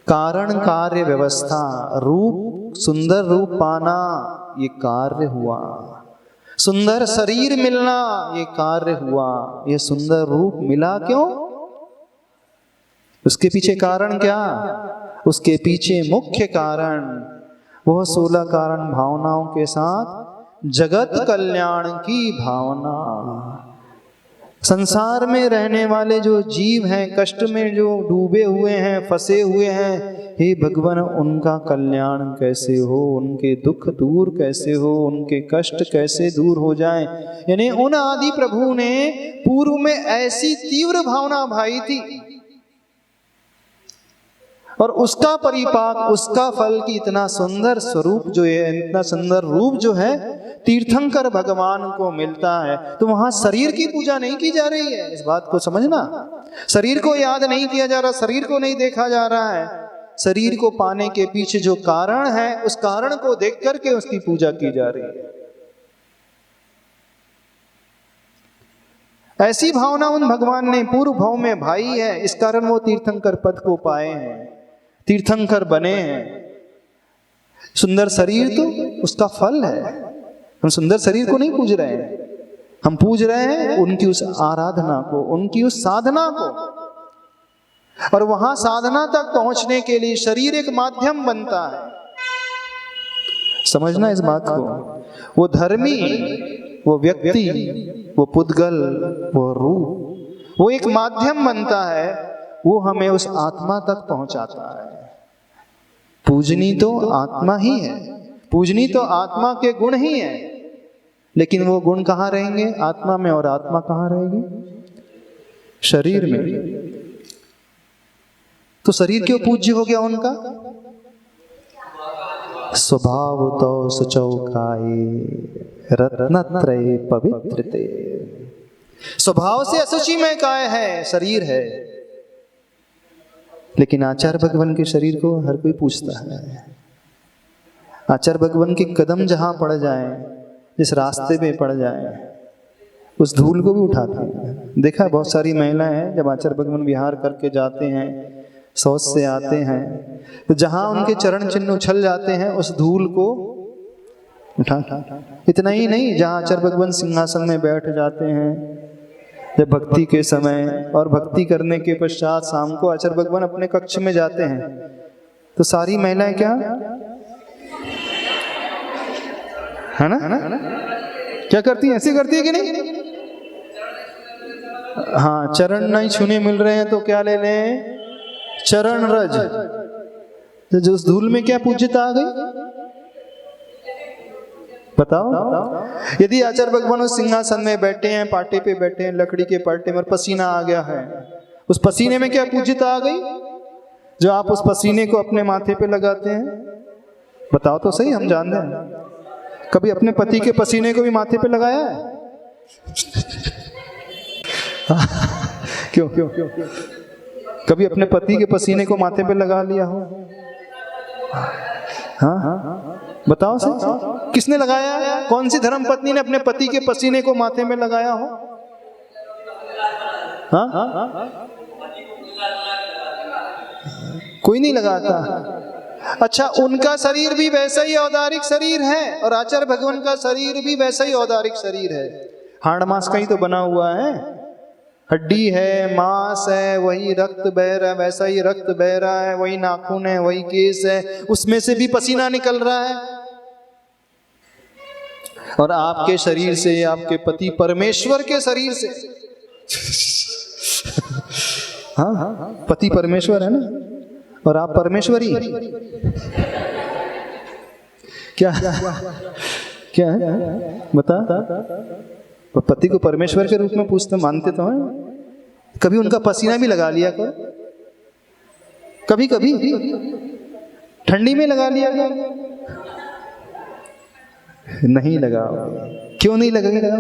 Speaker 1: कारण कार्य व्यवस्था। रूप, सुंदर रूप पाना ये कार्य हुआ, सुंदर शरीर मिलना ये कार्य हुआ। ये सुंदर रूप मिला क्यों? उसके पीछे कारण क्या? उसके पीछे मुख्य कारण वह 16 कारण भावनाओं के साथ जगत कल्याण की भावना। संसार में रहने वाले जो जीव हैं, कष्ट में जो डूबे हुए हैं, फंसे हुए हैं, हे भगवान उनका कल्याण कैसे हो, उनके दुख दूर कैसे हो, उनके कष्ट कैसे दूर हो जाएं। यानी उन आदि प्रभु ने पूर्व में ऐसी तीव्र भावना भाई थी और उसका परिपाक, उसका फल की इतना सुंदर स्वरूप जो है, इतना सुंदर रूप जो है तीर्थंकर भगवान को मिलता है। तो वहां शरीर की पूजा नहीं की जा रही है, इस बात को समझना। शरीर को याद नहीं किया जा रहा, शरीर को नहीं देखा जा रहा है। शरीर को पाने के पीछे जो कारण है, उस कारण को देख करके उसकी पूजा की जा रही है। ऐसी भावना उन भगवान ने पूर्व भाव में भाई है, इस कारण वो तीर्थंकर पद को पाए हैं, तीर्थंकर बने हैं। सुंदर शरीर तो उसका फल है। हम सुंदर शरीर को नहीं पूज रहे हैं, हम पूज रहे हैं उनकी उस आराधना को, उनकी उस साधना को। और वहां साधना तक पहुंचने के लिए शरीर एक माध्यम बनता है। समझना इस बात को। वो धर्मी, वो व्यक्ति, वो पुद्गल, वो रूप, वो एक माध्यम बनता है, वो हमें उस आत्मा तक पहुंचाता है। पूजनी तो आत्मा ही है, पूजनी तो आत्मा के गुण ही है, लेकिन वो गुण कहाँ रहेंगे? आत्मा में। और आत्मा कहाँ रहेगी? शरीर में। तो शरीर क्यों पूज्य हो गया उनका? स्वभाव तो सुचौकाए रत्नत्रय पवित्रते। स्वभाव से असुचि में काय है, शरीर है, लेकिन आचार्य भगवान के शरीर को हर कोई पूछता है। आचार्य भगवान के कदम जहां पड़ जाए, जिस रास्ते पे पड़ जाए, उस धूल को भी उठाते हैं। देखा बहुत सारी महिलाएं हैं, जब आचार्य भगवान विहार करके जाते हैं, शौच से आते हैं, तो जहां उनके चरण चिन्ह उछल जाते हैं, उस धूल को उठा। इतना ही नहीं, जहां आचार्य भगवान सिंहासन में बैठ जाते हैं, जब भक्ति के समय और भक्ति करने के पश्चात शाम को आचार्य भगवान अपने कक्ष में जाते हैं, तो सारी महिलाएं क्या है ना, क्या करती है? ऐसी करती है कि नहीं? हाँ, चरण नहीं छूने मिल रहे हैं तो क्या ले लें? चरण रज। तो जो उस धूल में क्या पूज्यता आ गई? बताओ। यदि आचार्य भगवान उस सिंहासन में बैठे हैं, पाटे पे बैठे हैं, लकड़ी के पाटे में, पसीना आ गया है, उस पसीने में क्या पूज्यता आ गई? जो आप उस पसीने को अपने माथे पे लगाते हैं, बताओ तो सही, हम जानते हैं। कभी अपने पति के पसीने को भी माथे पे लगाया है? क्यों? कभी अपने पति के पसीने को माथे पे लगा लिया हो? हाँ, बताओ सही, किसने लगाया? कौन सी धर्म पत्नी ने अपने पति के पसीने को माथे में लगाया हो? हाँ, कोई नहीं लगाता। अच्छा, उनका शरीर भी वैसा ही औदारिक शरीर है और आचार्य भगवान का शरीर भी वैसा ही औदारिक शरीर है। हाड़ मांस का ही तो बना हुआ है, हड्डी है, मांस है, वही रक्त बह रहा है, वैसा ही रक्त बह रहा है, वही नाखून है, वही केस है, उसमें से भी पसीना निकल रहा है। और आपके शरीर से, आपके पति परमेश्वर के शरीर से हाँ, पति परमेश्वर है ना, और आप परमेश्वरी। क्या क्या है? बता। पति को परमेश्वर के रूप में पूछते, मानते तो हैं। कभी उनका पसीना भी लगा लिया करो, कभी कभी ठंडी में लगा लिया करो। नहीं लगा। क्यों नहीं लगेगा?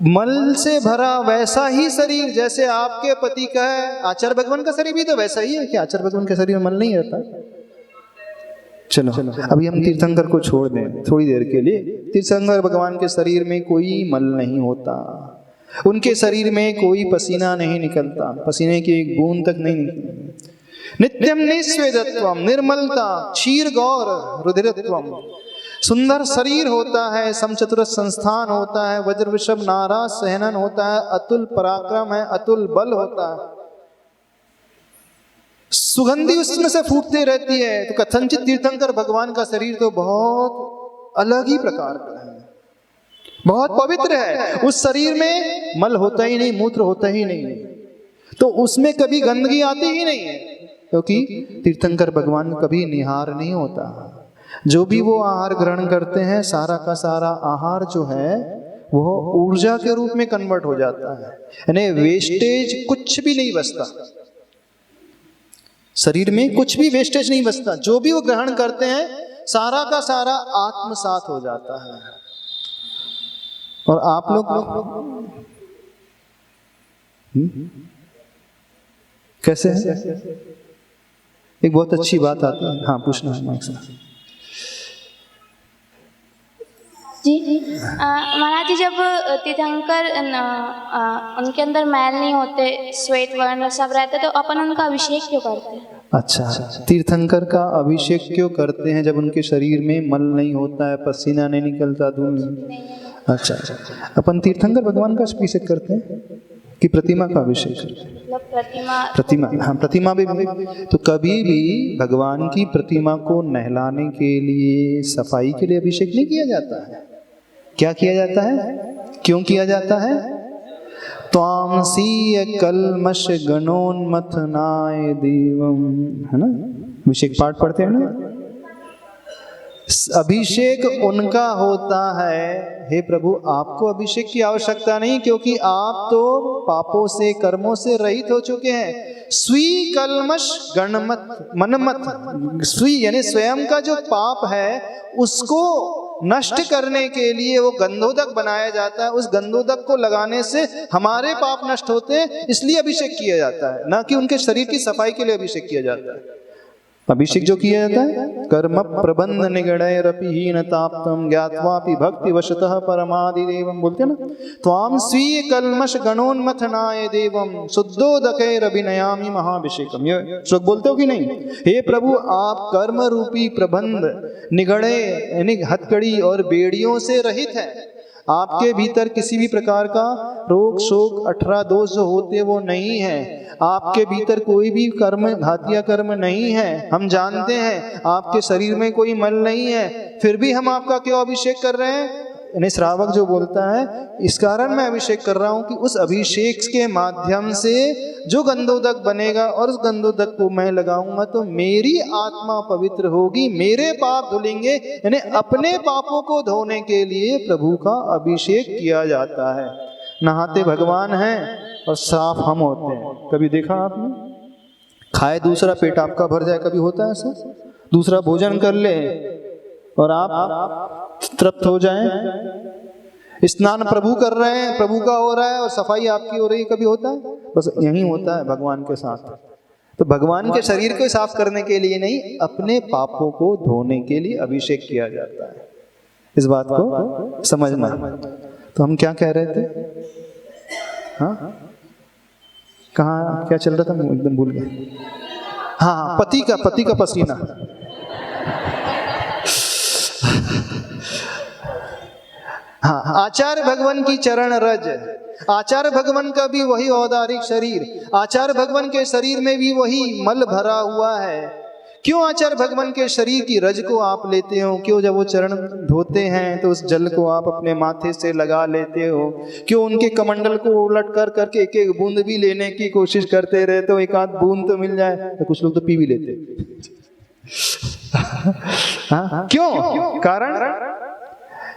Speaker 1: मल से भरा वैसा ही शरीर जैसे आपके पति का है, आचार्य भगवान का शरीर भी तो वैसा ही है। कि आचार्य भगवान के शरीर में मल नहीं रहता? चलो अभी हम तीर्थंकर को छोड़ दें थोड़ी देर के लिए। तीर्थंकर भगवान के शरीर में कोई मल नहीं होता, उनके शरीर में कोई पसीना नहीं निकलता, पसीने की एक बूंद तक नहीं निकलती। नित्यम निस्वेदत्वम, निर्मलता, क्षीर गौर रुधिरत्वम। सुंदर शरीर होता है, समचतुर संस्थान होता है, वज्र वृषभ नाराज सहनन होता है, अतुल पराक्रम है, अतुल बल होता है, सुगंधी उसमें से फूटती रहती है। तो कथनचित तीर्थंकर भगवान का शरीर तो बहुत अलग ही प्रकार का है, बहुत पवित्र है। उस शरीर में मल होता ही नहीं, मूत्र होता ही नहीं, तो उसमें कभी गंदगी आती ही नहीं है, क्योंकि तीर्थंकर भगवान कभी निहार नहीं होता। जो भी वो आहार ग्रहण करते हैं, सारा का सारा आहार जो है वो ऊर्जा के रूप में कन्वर्ट हो जाता है, यानी वेस्टेज कुछ भी नहीं बचता शरीर में, कुछ भी वेस्टेज नहीं बचता। जो भी वो ग्रहण करते हैं सारा का सारा आत्मसात हो जाता है। और आप लोग कैसे हैं? एक बहुत अच्छी बात आती है, हाँ पूछना है माइक से।
Speaker 4: जी महाराज जी, जब तीर्थंकर उनके अंदर मैल नहीं होते, श्वेत वर्ण सब रहते, तो अपन उनका अभिषेक क्यों करते हैं?
Speaker 1: अच्छा, तीर्थंकर का अभिषेक क्यों करते हैं? जब उनके शरीर में मल नहीं होता है, पसीना नहीं निकलता, धूल नहीं। अच्छा, अपन तीर्थंकर भगवान का अभिषेक करते हैं कि प्रतिमा का अभिषेक करते हैं? प्रतिमा, हाँ प्रतिमा भी। तो कभी भी भगवान की प्रतिमा को नहलाने के लिए, सफाई के लिए अभिषेक नहीं किया जाता है। क्या किया जाता है? क्यों किया जाता है? त्वामसीय कलमश गणोन्मथनाय देवम, है ना, अभिषेक पाठ पढ़ते हैं ना। अभिषेक उनका होता है, हे प्रभु आपको अभिषेक की आवश्यकता नहीं, क्योंकि आप तो पापों से, कर्मों से रहित हो चुके हैं। स्वी कलमश गणमत मनमत, स्वी यानी स्वयं का जो पाप है उसको नष्ट करने के लिए वो गंधोदक बनाया जाता है। उस गंधोदक को लगाने से हमारे पाप नष्ट होते हैं, इसलिए अभिषेक किया जाता है, ना कि उनके शरीर की सफाई के लिए अभिषेक किया जाता है। अभिषेक जो किया जाता है, कर्म प्रबंध निगणैरपि ताप्तम ज्ञात्वापि भक्ति वशतः परमादि देवम, बोलते ना, त्वाम स्वीय कलमश गणोन्मथनाय देवम शुद्धोदकैरभिनयामि महाभिषेकम। ये श्लोक बोलते हो कि नहीं? हे प्रभु आप कर्म रूपी प्रबंध निगड़े यानी हथकड़ी और बेड़ियों से रहित है। आपके भीतर किसी भी प्रकार का रोग शोक 18 दोष जो होते वो नहीं है। आपके भीतर कोई भी कर्म घातिया कर्म नहीं है। हम जानते हैं आपके शरीर में कोई मल नहीं है, फिर भी हम आपका क्यों अभिषेक कर रहे हैं? यानी श्रावक जो बोलता है, इस कारण मैं अभिषेक कर रहा हूं कि उस अभिषेक के माध्यम से जो गंधोदक बनेगा और उस गंधोदक को मैं लगाऊंगा तो मेरी आत्मा पवित्र होगी, मेरे पाप धुलेंगे। यानी अपने पापों को धोने के लिए प्रभु का अभिषेक किया जाता है। नहाते भगवान हैं और साफ हम होते हैं। कभी देखा आपने? खाए दूसरा पेट आपका भर जाए, कभी होता है ऐसा? दूसरा भोजन कर ले और आप तृप्त हो जाएं। स्नान प्रभु कर रहे हैं, प्रभु का हो रहा है और सफाई आपकी हो रही है, कभी होता है? बस यही होता है भगवान के साथ। तो भगवान के शरीर को साफ करने के लिए नहीं, अपने पापों को धोने के लिए अभिषेक किया जाता है। इस बात को समझना। तो हम क्या कह रहे थे? हाँ, कहाँ क्या चल रहा था, मैं एकदम भूल गया। हाँ, पति का पसीना। हाँ, आचार्य भगवान की चरण रज, आचार्य भगवान का भी वही औदारिक शरीर, आचार्य भगवान के शरीर में भी वही मल भरा हुआ है। क्यों आचार्य भगवान के शरीर की रज को आप लेते हो? क्यों जब वो चरण धोते हैं तो उस जल को आप अपने माथे से लगा लेते हो? क्यों उनके कमंडल को उलट कर करके एक एक बूंद भी लेने की कोशिश करते रहते हो? एक आध बूंद तो मिल जाए, तो कुछ लोग तो पी भी लेते। हाँ, क्यों? कारण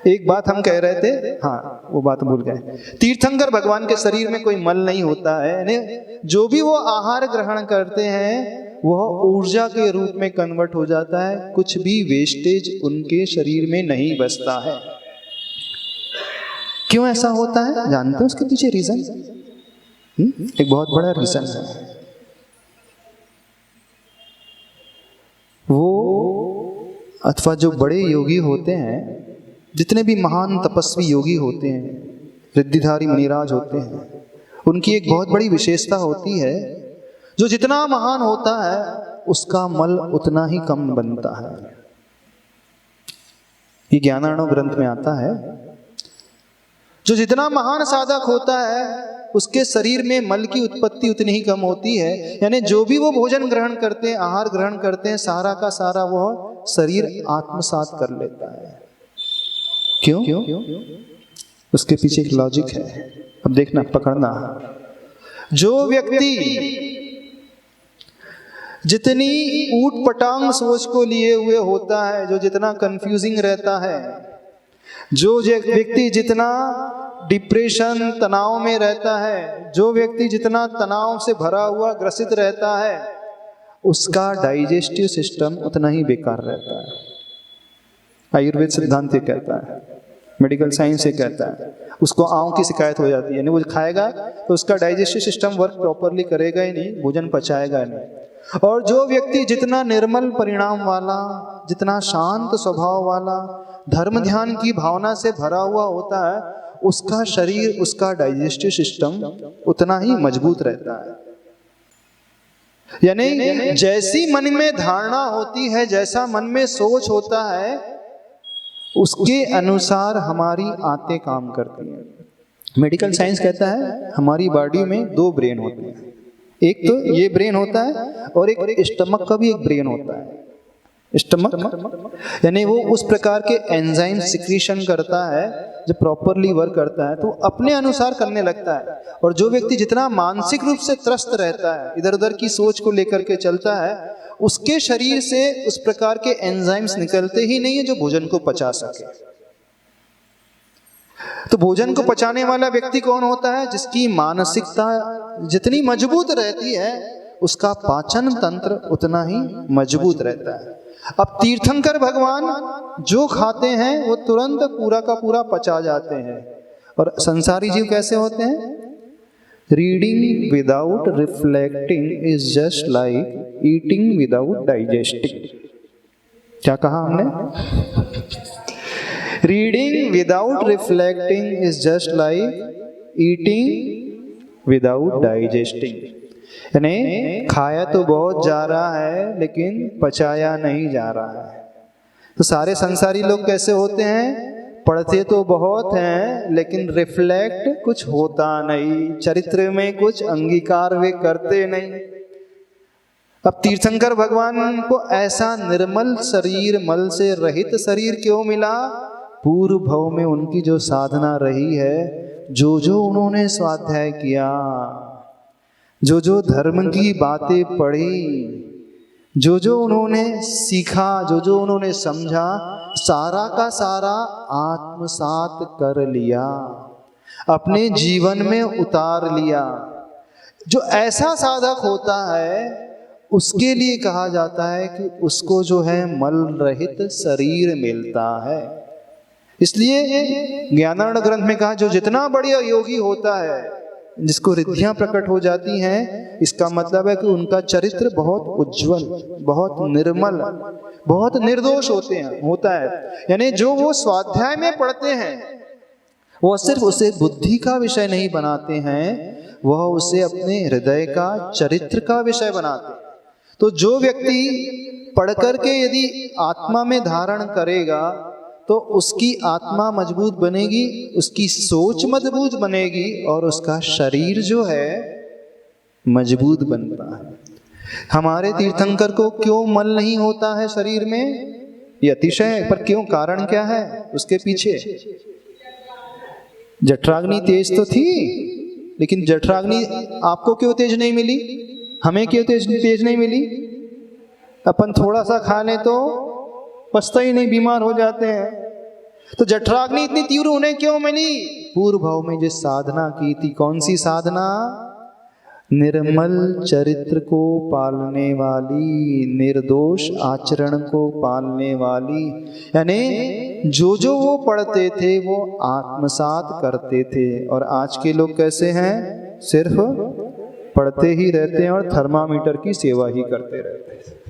Speaker 1: एक बात हम कह रहे थे, हाँ वो बात भूल गए। तीर्थंकर भगवान के शरीर में कोई मल नहीं होता है। जो भी वो आहार ग्रहण करते हैं वह ऊर्जा के रूप में कन्वर्ट हो जाता है। कुछ भी वेस्टेज उनके शरीर में नहीं बचता है। क्यों ऐसा होता है जानते हो? उसके पीछे रीजन एक बहुत बड़ा रीजन है। वो अथवा जो बड़े योगी होते हैं, जितने भी महान तपस्वी योगी होते हैं, रिद्धिधारी मुनिराज होते हैं, उनकी एक बहुत बड़ी विशेषता होती है, जो जितना महान होता है उसका मल उतना ही कम बनता है। ये ज्ञानार्णव ग्रंथ में आता है। जो जितना महान साधक होता है उसके शरीर में मल की उत्पत्ति उतनी ही कम होती है। यानी जो भी वो भोजन ग्रहण करते हैं, आहार ग्रहण करते हैं, सारा का सारा वो शरीर आत्मसात कर लेता है। क्यों? उसके पीछे एक लॉजिक है, अब देखना, पकड़ना। जो व्यक्ति जितनी ऊट पटांग सोच को लिए हुए होता है, जो जितना कंफ्यूजिंग रहता है, जो व्यक्ति जितना डिप्रेशन तनाव में रहता है, जो व्यक्ति जितना तनाव से भरा हुआ ग्रसित रहता है, उसका डाइजेस्टिव सिस्टम उतना ही बेकार रहता है। आयुर्वेद सिद्धांत ये कहता है, मेडिकल साइंस ये कहता है। उसको आँव की शिकायत हो जाती है, यानी वो खाएगा तो उसका डाइजेस्टिव सिस्टम वर्क प्रॉपरली करेगा ही नहीं, भोजन पचाएगा नहीं। और जो व्यक्ति जितना निर्मल परिणाम वाला, जितना शांत स्वभाव वाला, धर्म ध्यान की भावना से भरा हुआ होता है, उसका शरीर, उसका डाइजेस्टिव सिस्टम उतना ही मजबूत रहता है। यानी जैसी मन में धारणा होती है, जैसा मन में सोच होता है, उसके अनुसार हमारी आंतें काम करती हैं। मेडिकल साइंस कहता है हमारी बॉडी में 2 ब्रेन होते हैं, एक तो ये ब्रेन होता है और एक स्टमक का भी एक ब्रेन होता है। स्टमक यानी वो उस प्रकार के एंजाइम सिक्रीशन करता है, जब प्रॉपरली वर्क करता है तो अपने अनुसार करने लगता है। और जो व्यक्ति जितना मानसिक रूप से त्रस्त रहता है, इधर उधर की सोच को लेकर के चलता है, उसके शरीर से उस प्रकार के एंजाइम्स निकलते ही नहीं है जो भोजन को पचा सके। तो भोजन को पचाने वाला व्यक्ति कौन होता है? जिसकी मानसिकता जितनी मजबूत रहती है, उसका पाचन तंत्र उतना ही मजबूत रहता है। अब तीर्थंकर भगवान जो खाते हैं वो तुरंत पूरा का पूरा पचा जाते हैं। और संसारी जीव कैसे होते हैं? Reading without reflecting is just like eating without digesting. क्या कहा हमने? Reading without reflecting is just like eating without digesting. यानी खाया तो बहुत जा रहा है लेकिन पचाया नहीं जा रहा है। तो सारे संसारी लोग कैसे होते हैं? पढ़ते तो बहुत हैं लेकिन रिफ्लेक्ट कुछ होता नहीं, चरित्र में कुछ अंगीकार वे करते नहीं। अब तीर्थंकर भगवान को ऐसा निर्मल शरीर, मल से रहित शरीर क्यों मिला? पूर्व भव में उनकी जो साधना रही है, जो जो उन्होंने स्वाध्याय किया, जो जो धर्म की बातें पढ़ी, जो जो उन्होंने सीखा, जो जो उन्होंने समझा, सारा का सारा आत्मसात कर लिया, अपने जीवन में उतार लिया। जो ऐसा साधक होता है उसके लिए कहा जाता है कि उसको जो है मल रहित शरीर मिलता है। इसलिए ज्ञानार्णव ग्रंथ में कहा, जो जितना बढ़िया योगी होता है, जिसको रिद्धियां प्रकट हो जाती हैं, इसका मतलब है कि उनका चरित्र बहुत उज्जवल, बहुत निर्मल, बहुत निर्दोष होता है। यानी जो वो स्वाध्याय में पढ़ते हैं, वो सिर्फ उसे बुद्धि का विषय नहीं बनाते हैं, वह उसे अपने हृदय का, चरित्र का विषय बनाते हैं। तो जो व्यक्ति पढ़ करके यदि आत्मा में धारण करेगा तो उसकी आत्मा मजबूत बनेगी, उसकी सोच मजबूत बनेगी और उसका शरीर जो है मजबूत बनता है। हमारे तीर्थंकर को क्यों मल नहीं होता है शरीर में? ये अतिशय है, पर क्यों? कारण क्या है उसके पीछे? जठराग्नि तेज तो थी, लेकिन जठराग्नि आपको क्यों तेज नहीं मिली? हमें क्यों तेज नहीं मिली? अपन थोड़ा सा खा लें तो पछता ही नहीं, बीमार हो जाते हैं। तो जठराग्नि इतनी तीव्र उन्हें क्यों मिली? पूर्व भाव में जिस साधना की थी। कौन सी साधना? निर्मल चरित्र को पालने वाली, निर्दोष आचरण को पालने वाली। यानी जो जो वो पढ़ते थे वो आत्मसात करते थे। और आज के लोग कैसे हैं? सिर्फ पढ़ते ही रहते हैं और थर्मामीटर की सेवा ही करते रहते हैं।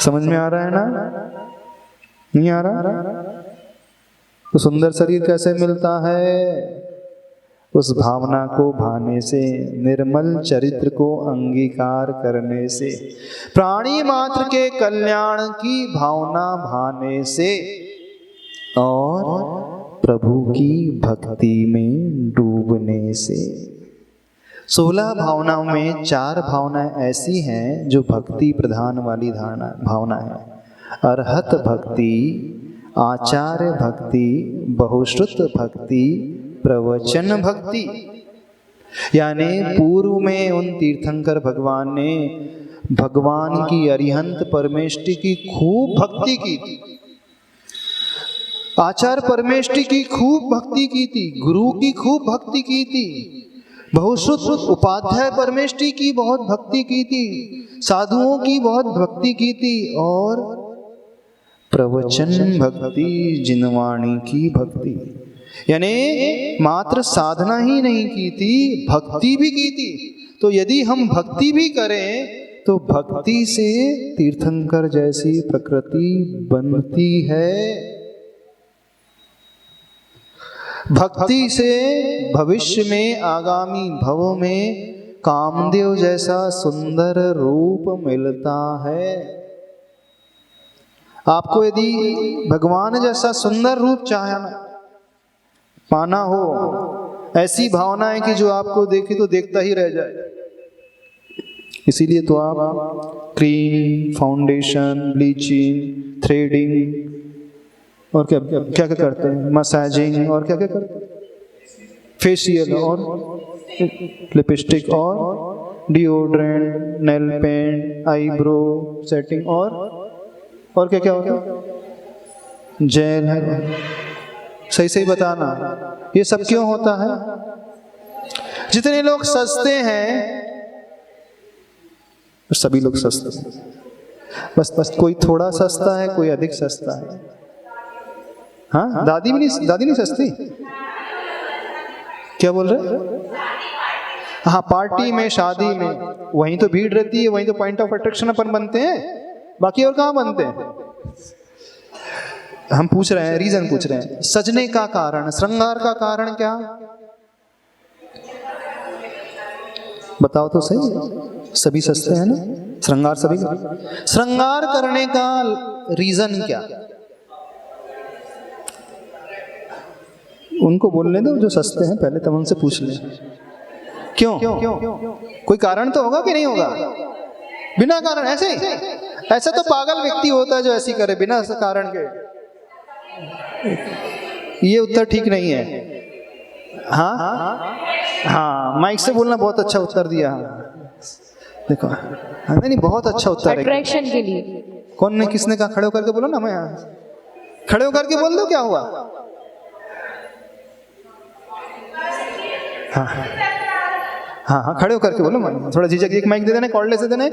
Speaker 1: समझ में आ रहा है ना? नहीं आ रहा? तो सुंदर शरीर कैसे मिलता है? उस भावना को भाने से, निर्मल चरित्र को अंगीकार करने से, प्राणी मात्र के कल्याण की भावना भाने से और प्रभु की भक्ति में डूबने से। 16 भावनाओं में 4 भावनाएं ऐसी हैं जो भक्ति प्रधान वाली भावना है। अरहत भक्ति, आचार्य भक्ति, बहुश्रुत भक्ति, प्रवचन भक्ति। यानी पूर्व में उन तीर्थंकर भगवान ने भगवान की अरिहंत परमेष्टि की खूब भक्ति की थी, आचार्य परमेष्टि की खूब भक्ति की थी, गुरु की खूब भक्ति की थी, बहुश्रुत उपाध्याय परमेष्टि की बहुत भक्ति की थी, साधुओं की बहुत भक्ति की थी, और प्रवचन भक्ति, जिनवाणी की भक्ति। यानी मात्र साधना ही नहीं की थी, भक्ति भी की थी। तो यदि हम भक्ति भी करें तो भक्ति से तीर्थंकर जैसी प्रकृति बनती है। भक्ति से भविष्य में, आगामी भवों में कामदेव जैसा सुंदर रूप मिलता है। आपको यदि भगवान जैसा सुंदर रूप पाना हो, ऐसी भावना है कि जो आपको देखे तो देखता ही रह जाए, इसीलिए तो आप क्रीम, फाउंडेशन, ब्लीचिंग, थ्रेडिंग और क्या क्या क्या करते हैं, मसाजिंग और क्या क्या करते हैं, फेशियल और लिपस्टिक और deodorant, nail paint, eyebrow setting और क्या क्या होता है, जेल है। सही सही बताना, ये सब क्यों होता है? जितने लोग सस्ते हैं, सभी लोग सस्ते हैं, बस कोई थोड़ा सस्ता है, कोई अधिक सस्ता है। हाँ, दादी नहीं सस्ती, क्या बोल रहे? हाँ, पार्टी में, शादी में वहीं तो भीड़ रहती है, वहीं तो पॉइंट ऑफ अट्रैक्शन अपन बनते हैं, बाकी और कहाँ बनते हैं? हम पूछ रहे हैं, रीजन पूछ रहे हैं, सजने का कारण, श्रृंगार का कारण क्या? बताओ तो सही। सभी सस्ते हैं ना, श्रृंगार सभी। श्रृंगार करने का रीजन क्या? उनको बोलने दो जो सस्ते हैं, पहले तब उनसे पूछ लें। क्यों? कोई कारण तो होगा कि नहीं होगा? बिना कारण ऐसे? ऐसा तो पागल व्यक्ति होता है जो ऐसी करे बिना कारण के। ये उत्तर ठीक नहीं है। हाँ, माइक से बोलना, बहुत अच्छा उत्तर दिया। देखो, नहीं, बहुत अच्छा उत्तर है।
Speaker 3: अट्रैक्शन के लिए।
Speaker 1: कौन ने, किसने कहा? खड़े होकर के बोलो ना, मैं खड़े होकर के बोल दो, क्या हुआ? हाँ, खड़े होकर के बोलो, थोड़ा झिझक। एक माइक दे देना, कॉर्डलेस दे देना,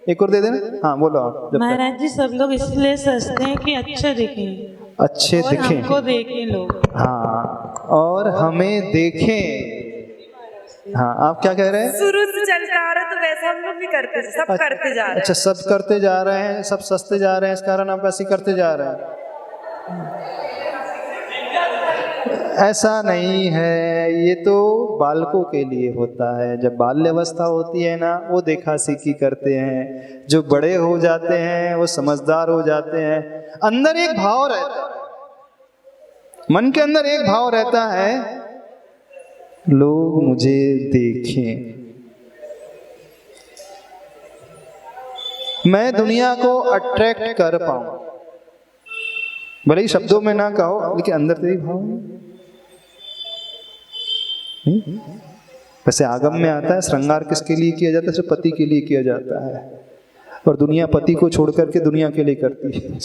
Speaker 1: एक और दे देना। हाँ, बोलो आप।
Speaker 5: महाराज जी, सब लोग इसलिए सस्ते हैं कि अच्छे दिखें,
Speaker 1: अच्छे दिखें,
Speaker 5: हमको देखें लोग।
Speaker 1: हाँ, और हमें देखें। हाँ, आप क्या कह रहे हैं?
Speaker 6: शुरू से चलता आ रहा है, तो वैसा हम लोग भी करते हैं, सब करते जा रहे हैं।
Speaker 1: अच्छा, सब करते जा रहे हैं, सब सस्ते जा रहे हैं, इस कारण आप ऐसे करते जा रहे हैं। ऐसा नहीं है, ये तो बालकों के लिए होता है। जब बाल्यावस्था होती है ना, वो देखा सीखी करते हैं। जो बड़े हो जाते हैं वो समझदार हो जाते हैं। अंदर एक भाव रहता है, मन के अंदर एक भाव रहता है, लोग मुझे देखें, मैं दुनिया को अट्रैक्ट कर पाऊं। भले ही शब्दों में ना कहो, लेकिन अंदर से ही भाव है। वैसे आगम में आता है, श्रृंगार किसके लिए किया जाता है? सिर्फ पति के लिए किया जाता है, और दुनिया पति को छोड़ करके दुनिया के लिए करती है।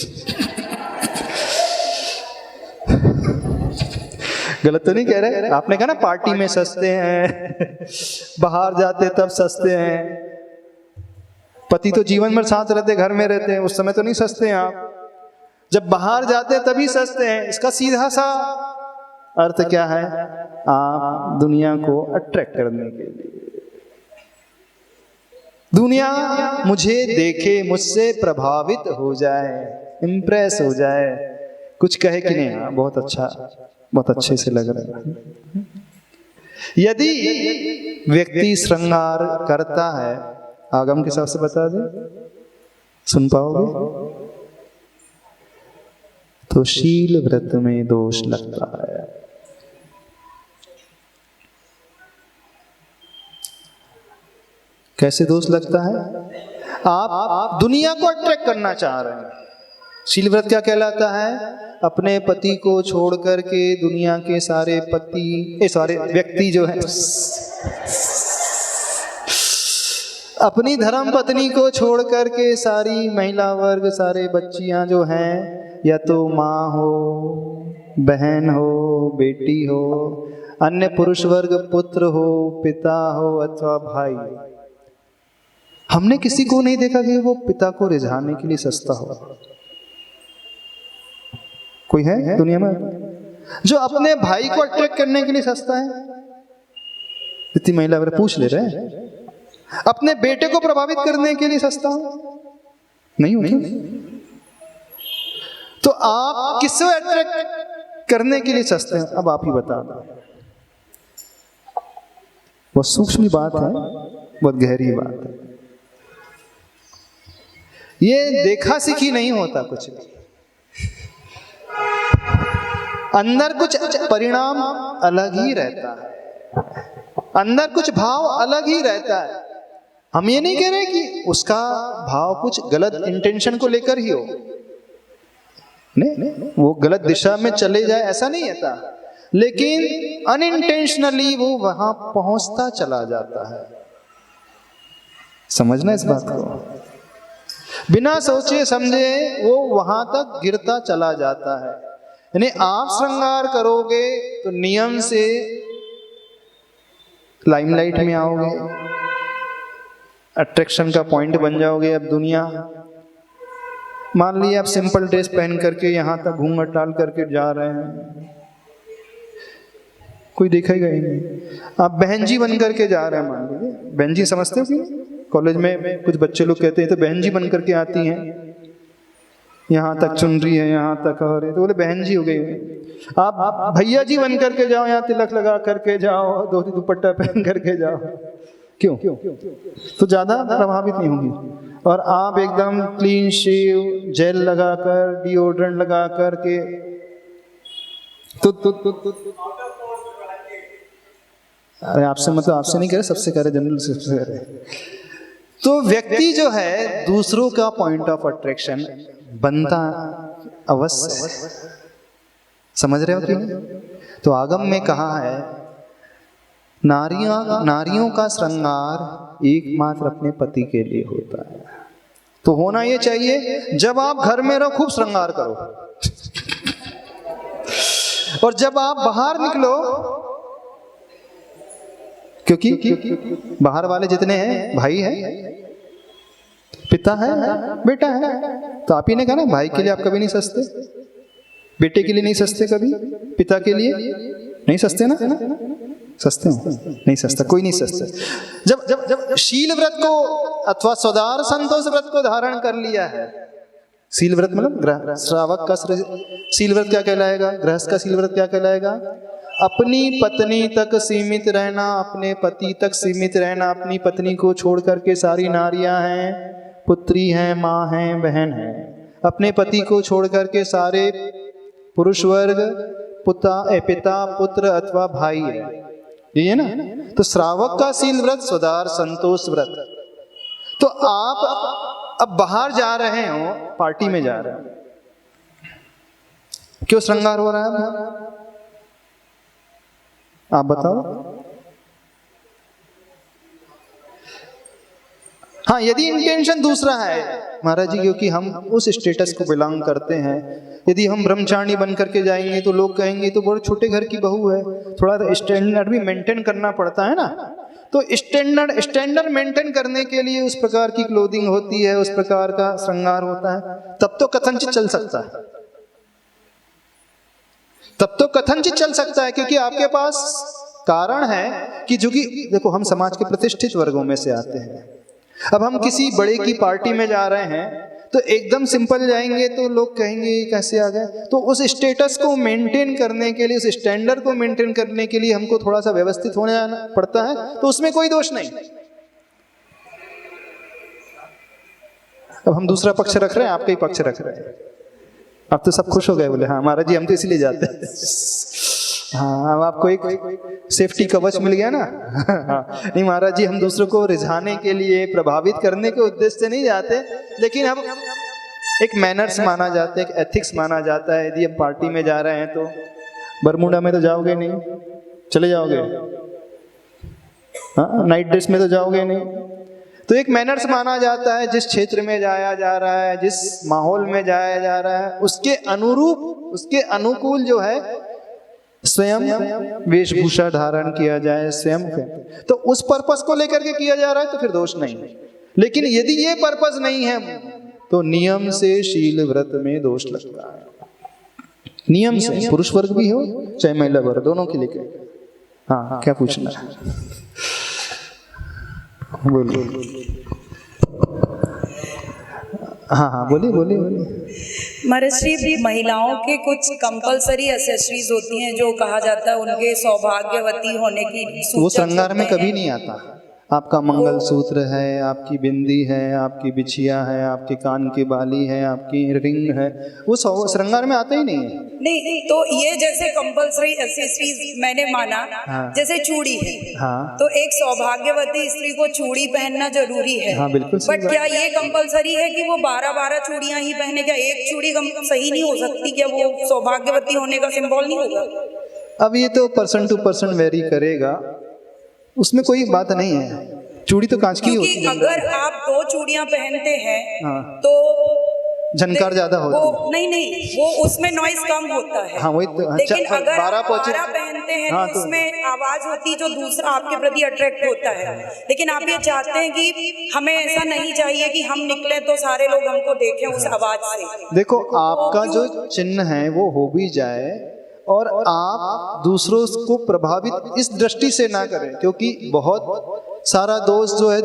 Speaker 1: गलत तो नहीं कह रहे? आपने कहा ना पार्टी में सस्ते हैं, बाहर जाते तब सस्ते हैं। पति तो जीवन भर साथ रहते, घर में रहते हैं, उस समय तो नहीं सस्ते हैं आप। जब बाहर जाते तभी सस्ते हैं। इसका सीधा सा अर्थ क्या है? आप दुनिया को अट्रैक्ट करने के लिए, दुनिया मुझे देखे, मुझसे प्रभावित हो जाए, इम्प्रेस हो जाए, कुछ कहे कि नहीं, हाँ बहुत अच्छा, बहुत अच्छे से लग रहा है। यदि व्यक्ति श्रृंगार करता है, आगम के हिसाब से बता दे, सुन पाओगे, तो शील व्रत में दोष लगता है। कैसे दोष लगता है? आप दुनिया को अट्रैक्ट करना चाह रहे हैं, शील व्रत क्या कहलाता है? अपने पति को छोड़ करके दुनिया के सारे सारे व्यक्ति जो है, अपनी धर्म पत्नी को छोड़ करके सारी महिला वर्ग, सारे बच्चियां जो हैं, या तो माँ हो, बहन हो, बेटी हो, अन्य पुरुष वर्ग, पुत्र हो, पिता हो अथवा भाई, हमने किसी को नहीं देखा कि वो पिता को रिझाने के लिए सस्ता हो। कोई है दुनिया में जो अपने भाई को अट्रैक्ट करने के लिए सस्ता है? इतनी महिला पूछ ले रहे हैं। अपने बेटे को प्रभावित करने के लिए सस्ता हो? नहीं हो। तो आप किससे अट्रैक्ट करने के लिए सस्ते हैं? अब आप ही बता दो। बहुत सूक्ष्म बात है, बहुत गहरी बात है। ये देखा सीखी नहीं होता कुछ भी, अंदर कुछ परिणाम अलग ही रहता है, अंदर कुछ भाव अलग ही रहता है। हम ये नहीं कह रहे कि उसका भाव कुछ गलत इंटेंशन को लेकर ही हो, नहीं, वो गलत दिशा में चले जाए ऐसा नहीं था, लेकिन अनइंटेंशनली वो वहां पहुंचता चला जाता है। समझना इस बात को, बिना सोचे समझे वो वहां तक गिरता चला जाता है। यानी आप श्रृंगार करोगे तो नियम से लाइमलाइट में आओगे, अट्रैक्शन का पॉइंट बन जाओगे। अब दुनिया, मान लीजिए आप सिंपल ड्रेस पहन करके यहां तक घूंघट डाल करके जा रहे हैं, कोई देखेगा ही नहीं। आप बहन जी बन करके जा रहे हैं, मान लीजिए, बहन जी समझते हो कि कॉलेज में कुछ बच्चे लोग कहते हैं तो बहन जी बन करके आती हैं, यहाँ तक चुन रही है, यहाँ तक और तो बोले बहन जी हो गई। आप भैया जी बन करके जाओ, यहाँ तिलक लगा करके जाओ, धोती दुपट्टा पहन करके जाओ, क्यों? तो ज्यादा प्रभावित नहीं होंगी। और आप एकदम क्लीन शेव, जेल लगाकर, डिओड्रेंट लगा करके अरे आपसे मतलब आपसे नहीं कह रहे, सबसे कह रहे, जनरल सबसे कह रहे। तो व्यक्ति जो है दूसरों का पॉइंट ऑफ अट्रैक्शन बनता अवश्य, समझ रहे हो कि? तो आगम में कहा है नारियों का श्रृंगार एकमात्र अपने पति के लिए होता है। तो होना ये चाहिए, जब आप घर में रहो खूब श्रृंगार करो, और जब आप बाहर निकलो, क्योंकि बाहर वाले जितने हैं, भाई है, पिता है, बेटा है, तो आप ही ने कहा ना, भाई के लिए आप कभी नहीं सस्ते, बेटे के लिए नहीं सस्ते, कभी पिता के लिए नहीं सस्ते ना, सस्ते हो? नहीं सस्ता, कोई नहीं सस्ता। जब जब जब शील व्रत को अथवा सौदार संतोष व्रत को धारण कर लिया है, शील व्रत मतलब श्रावक का शील व्रत क्या कहलाएगा, गृहस्थ का शील व्रत क्या कहलाएगा? अपनी पत्नी तक सीमित रहना, अपने पति तक सीमित रहना, अपनी पत्नी को छोड़ करके सारी नारियां हैं, पुत्री हैं, माँ हैं, बहन हैं, अपने पति को छोड़ करके सारे पुरुष वर्ग, पिता, पुत्र अथवा भाई है, ये है ना। तो श्रावक का शील व्रत, सौदार संतोष व्रत। तो आप अब बाहर जा रहे हो, पार्टी में जा रहे हो, क्यों श्रृंगार हो रहा है? आप बताओ। हाँ, यदि इंटेंशन दूसरा है महाराज जी, क्योंकि हम उस स्टेटस को बिलोंग करते हैं, यदि हम ब्रह्मचारिणी बन करके जाएंगे तो लोग कहेंगे तो बहुत छोटे घर की बहू है, थोड़ा स्टैंडर्ड भी मेंटेन करना पड़ता है ना। तो स्टैंडर्ड मेंटेन करने के लिए उस प्रकार की क्लोथिंग होती है, उस प्रकार का श्रृंगार होता है, तब तो कथनचित चल सकता है, तब तो कथनचित चल सकता है, क्योंकि आपके पास कारण है कि जो कि देखो, हम समाज के प्रतिष्ठित वर्गों में से आते हैं। अब हम किसी बड़े की पार्टी में जा रहे हैं तो एकदम सिंपल जाएंगे तो लोग कहेंगे कैसे आ गए। तो उस स्टेटस को मेंटेन करने के लिए, उस स्टैंडर्ड को मेंटेन करने के लिए हमको थोड़ा सा व्यवस्थित होने जाना पड़ता है, तो उसमें कोई दोष नहीं। अब हम दूसरा पक्ष रख रहे हैं, आपका ही पक्ष रख रहे हैं। अब तो सब खुश हो गए, बोले हाँ महाराज जी हम तो इसलिए जाते हैं। हाँ, अब आपको एक सेफ्टी कवच मिल गया ना। हाँ, नहीं महाराज जी हम दूसरों को रिझाने के लिए, प्रभावित करने के उद्देश्य से नहीं जाते, लेकिन अब एक मैनर्स माना जाता है, एक एथिक्स माना जाता है। यदि हम पार्टी में जा रहे हैं तो बरमूडा में तो जाओगे नहीं, चले जाओगे, हाँ, नाइट ड्रेस में तो जाओगे नहीं। तो एक मैनर्स माना जाता है, जिस क्षेत्र में जाया जा रहा है, जिस माहौल में जाया जा रहा है, उसके अनुरूप, उसके अनुकूल जो है स्वयं वेशभूषा धारण किया जाए स्वयं के। तो उस पर्पस को लेकर के किया जा रहा है तो फिर दोष नहीं है। लेकिन यदि ये पर्पस नहीं है तो नियम से शील व्रत में दोष लगता है। नियम से, पुरुष वर्ग भी हो चाहे महिला वर्ग, दोनों के लिए। हाँ, क्या पूछना है? बोलिए। हाँ, बोलिए बोलिए बोलिए।
Speaker 6: महर्षि, महिलाओं के कुछ कंपलसरी एसेसरीज होती हैं जो कहा जाता है उनके सौभाग्यवती होने की
Speaker 1: वो श्रृंगार में कभी नहीं आता। आपका मंगल सूत्र है, आपकी बिंदी है, आपकी बिछिया है, आपके कान की बाली है, आपकी रिंग है, वो श्रृंगार में आता ही नहीं है।
Speaker 6: नहीं, तो ये जैसे कंपलसरी एसेसरीज मैंने माना,
Speaker 1: हाँ। जैसे
Speaker 6: चूड़ी है,
Speaker 1: हाँ।
Speaker 6: तो एक सौभाग्यवती स्त्री को चूड़ी पहनना जरूरी है।
Speaker 1: हाँ, बिल्कुल सही
Speaker 6: बट क्या ये कंपलसरी है कि वो 12 चूड़ियां ही पहने? क्या एक चूड़ी सही नहीं हो सकती? क्या वो सौभाग्यवती होने का सिंबल नहीं होगा?
Speaker 1: अब ये तो पर्सन टू पर्सन वेरी करेगा, उसमें कोई बात नहीं है। चूड़ी तो कांच की होती है।
Speaker 6: अगर आप 2 चूड़ियां पहनते हैं,
Speaker 1: हाँ।
Speaker 6: तो
Speaker 1: झनकार ज्यादा होती है।
Speaker 6: नहीं, वो उसमें नॉइज कम होता है।
Speaker 1: हाँ, वही तो।
Speaker 6: लेकिन अगर
Speaker 1: 12
Speaker 6: पहनते हैं
Speaker 1: हाँ,
Speaker 6: तो उसमें आवाज होती जो दूसरा आपके प्रति अट्रैक्ट होता है। लेकिन आप ये चाहते हैं कि हमें ऐसा नहीं चाहिए कि हम निकले तो सारे लोग हमको देखें उस आवाज से।
Speaker 1: देखो, आपका जो चिन्ह है वो हो भी जाए और आप दूसरों को प्रभावित इस दृष्टि से ना करें, क्योंकि बहुत सारा दोष जो है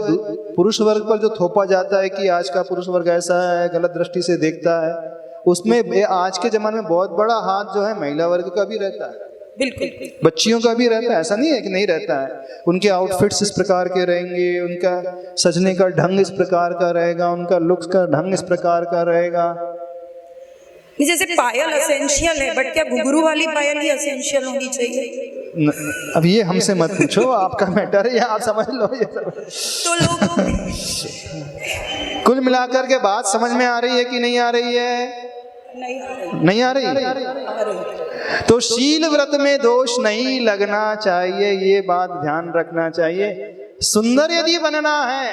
Speaker 1: पुरुष वर्ग पर जो थोपा जाता है कि आज का पुरुष वर्ग ऐसा है, गलत दृष्टि से देखता है, उसमें आज के जमाने में बहुत बड़ा हाथ जो है महिला वर्ग का भी रहता है।
Speaker 6: बिल्कुल,
Speaker 1: बच्चियों का भी रहता है, ऐसा नहीं है कि नहीं रहता है। उनके आउटफिट्स इस प्रकार के रहेंगे, उनका सजने का ढंग इस प्रकार का रहेगा, उनका लुक्स का ढंग इस प्रकार का रहेगा।
Speaker 6: जैसे पायल एसेंशियल है, बट क्या घुंघरू वाली पायल ही एसेंशियल होनी चाहिए?
Speaker 1: अब ये हमसे मत पूछो, आपका मैटर है, आप समझ लो ये सब।
Speaker 6: तो लोग
Speaker 1: कुल मिलाकर के बात समझ में आ रही है कि नहीं आ रही है? नहीं आ रही। तो शील व्रत में दोष नहीं लगना चाहिए, ये बात ध्यान रखना चाहिए। सुंदर यदि बनना है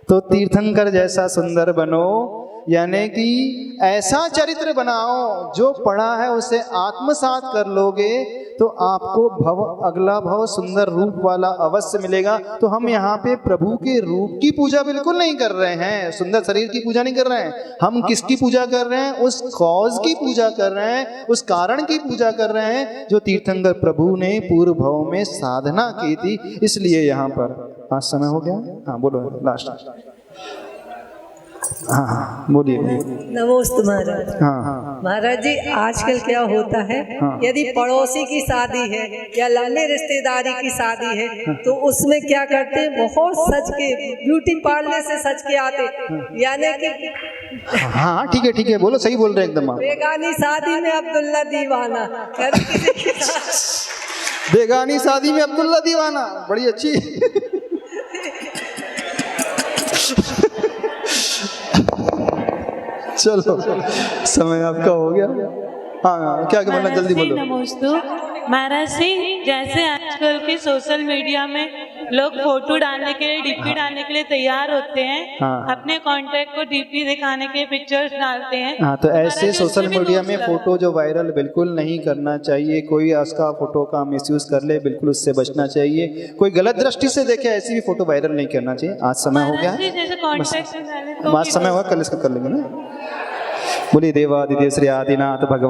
Speaker 1: तो तीर्थंकर जैसा सुंदर बनो, यानी कि ऐसा चरित्र बनाओ जो पढ़ा है उसे आत्मसात कर लोगे तो आपको अगला भव सुंदर रूप वाला अवश्य मिलेगा। तो हम यहाँ पे प्रभु के रूप की पूजा बिल्कुल नहीं कर रहे हैं, सुंदर शरीर की पूजा नहीं कर रहे हैं। हम किसकी पूजा कर रहे हैं? उस कॉज की पूजा कर रहे हैं, उस कारण की पूजा कर रहे हैं जो तीर्थंकर प्रभु ने पूर्व भव में साधना की थी। इसलिए यहाँ पर आज समय हो गया। हाँ, बोलो लास्ट। हाँ, बोलिए।
Speaker 7: नमोस्तु महाराज।
Speaker 1: हाँ,
Speaker 7: महाराज जी, आजकल क्या होता है, यदि पड़ोसी की शादी है या लंबे रिश्तेदारी की शादी है तो उसमें क्या करते हैं, बहुत सज के ब्यूटी पार्लर से सज के आते, यानी कि
Speaker 1: हाँ, ठीक है, बोलो, सही बोल रहे हैं एकदम आप।
Speaker 7: बेगानी शादी में अब्दुल्ला दीवाना,
Speaker 1: बेगानी शादी में अब्दुल्ला दीवाना, बड़ी अच्छी। चलो, समय आपका हो गया। हाँ, क्या बोलना, जल्दी बोलो।
Speaker 5: नमोस्तु महाराज जी, जैसे आजकल के सोशल मीडिया में लोग फोटो डालने के लिए, डीपी डालने के लिए तैयार होते हैं,
Speaker 1: हाँ।
Speaker 5: अपने कांटेक्ट को डीपी दिखाने के लिए पिक्चर्स डालते हैं।
Speaker 1: हाँ, तो ऐसे
Speaker 5: महाराज जी,
Speaker 1: सोशल
Speaker 5: उसमें भी
Speaker 1: मीडिया
Speaker 5: दोष
Speaker 1: में
Speaker 5: लगा।
Speaker 1: फोटो जो वायरल बिल्कुल नहीं करना चाहिए। कोई उसका फोटो का मिसयूज कर ले, बिल्कुल उससे बचना चाहिए। कोई गलत दृष्टि से देखे, ऐसी भी फोटो वायरल नहीं करना चाहिए। आज समय हो गया
Speaker 5: महाराज जी,
Speaker 1: है,
Speaker 5: जैसे कांटेक्ट में डाले तो
Speaker 1: आज
Speaker 5: भी
Speaker 1: समय
Speaker 5: दोष
Speaker 1: होगा, कल इसका कर लेंगे ना। बोलिए देवादिदेव श्री आदिनाथ भगवान।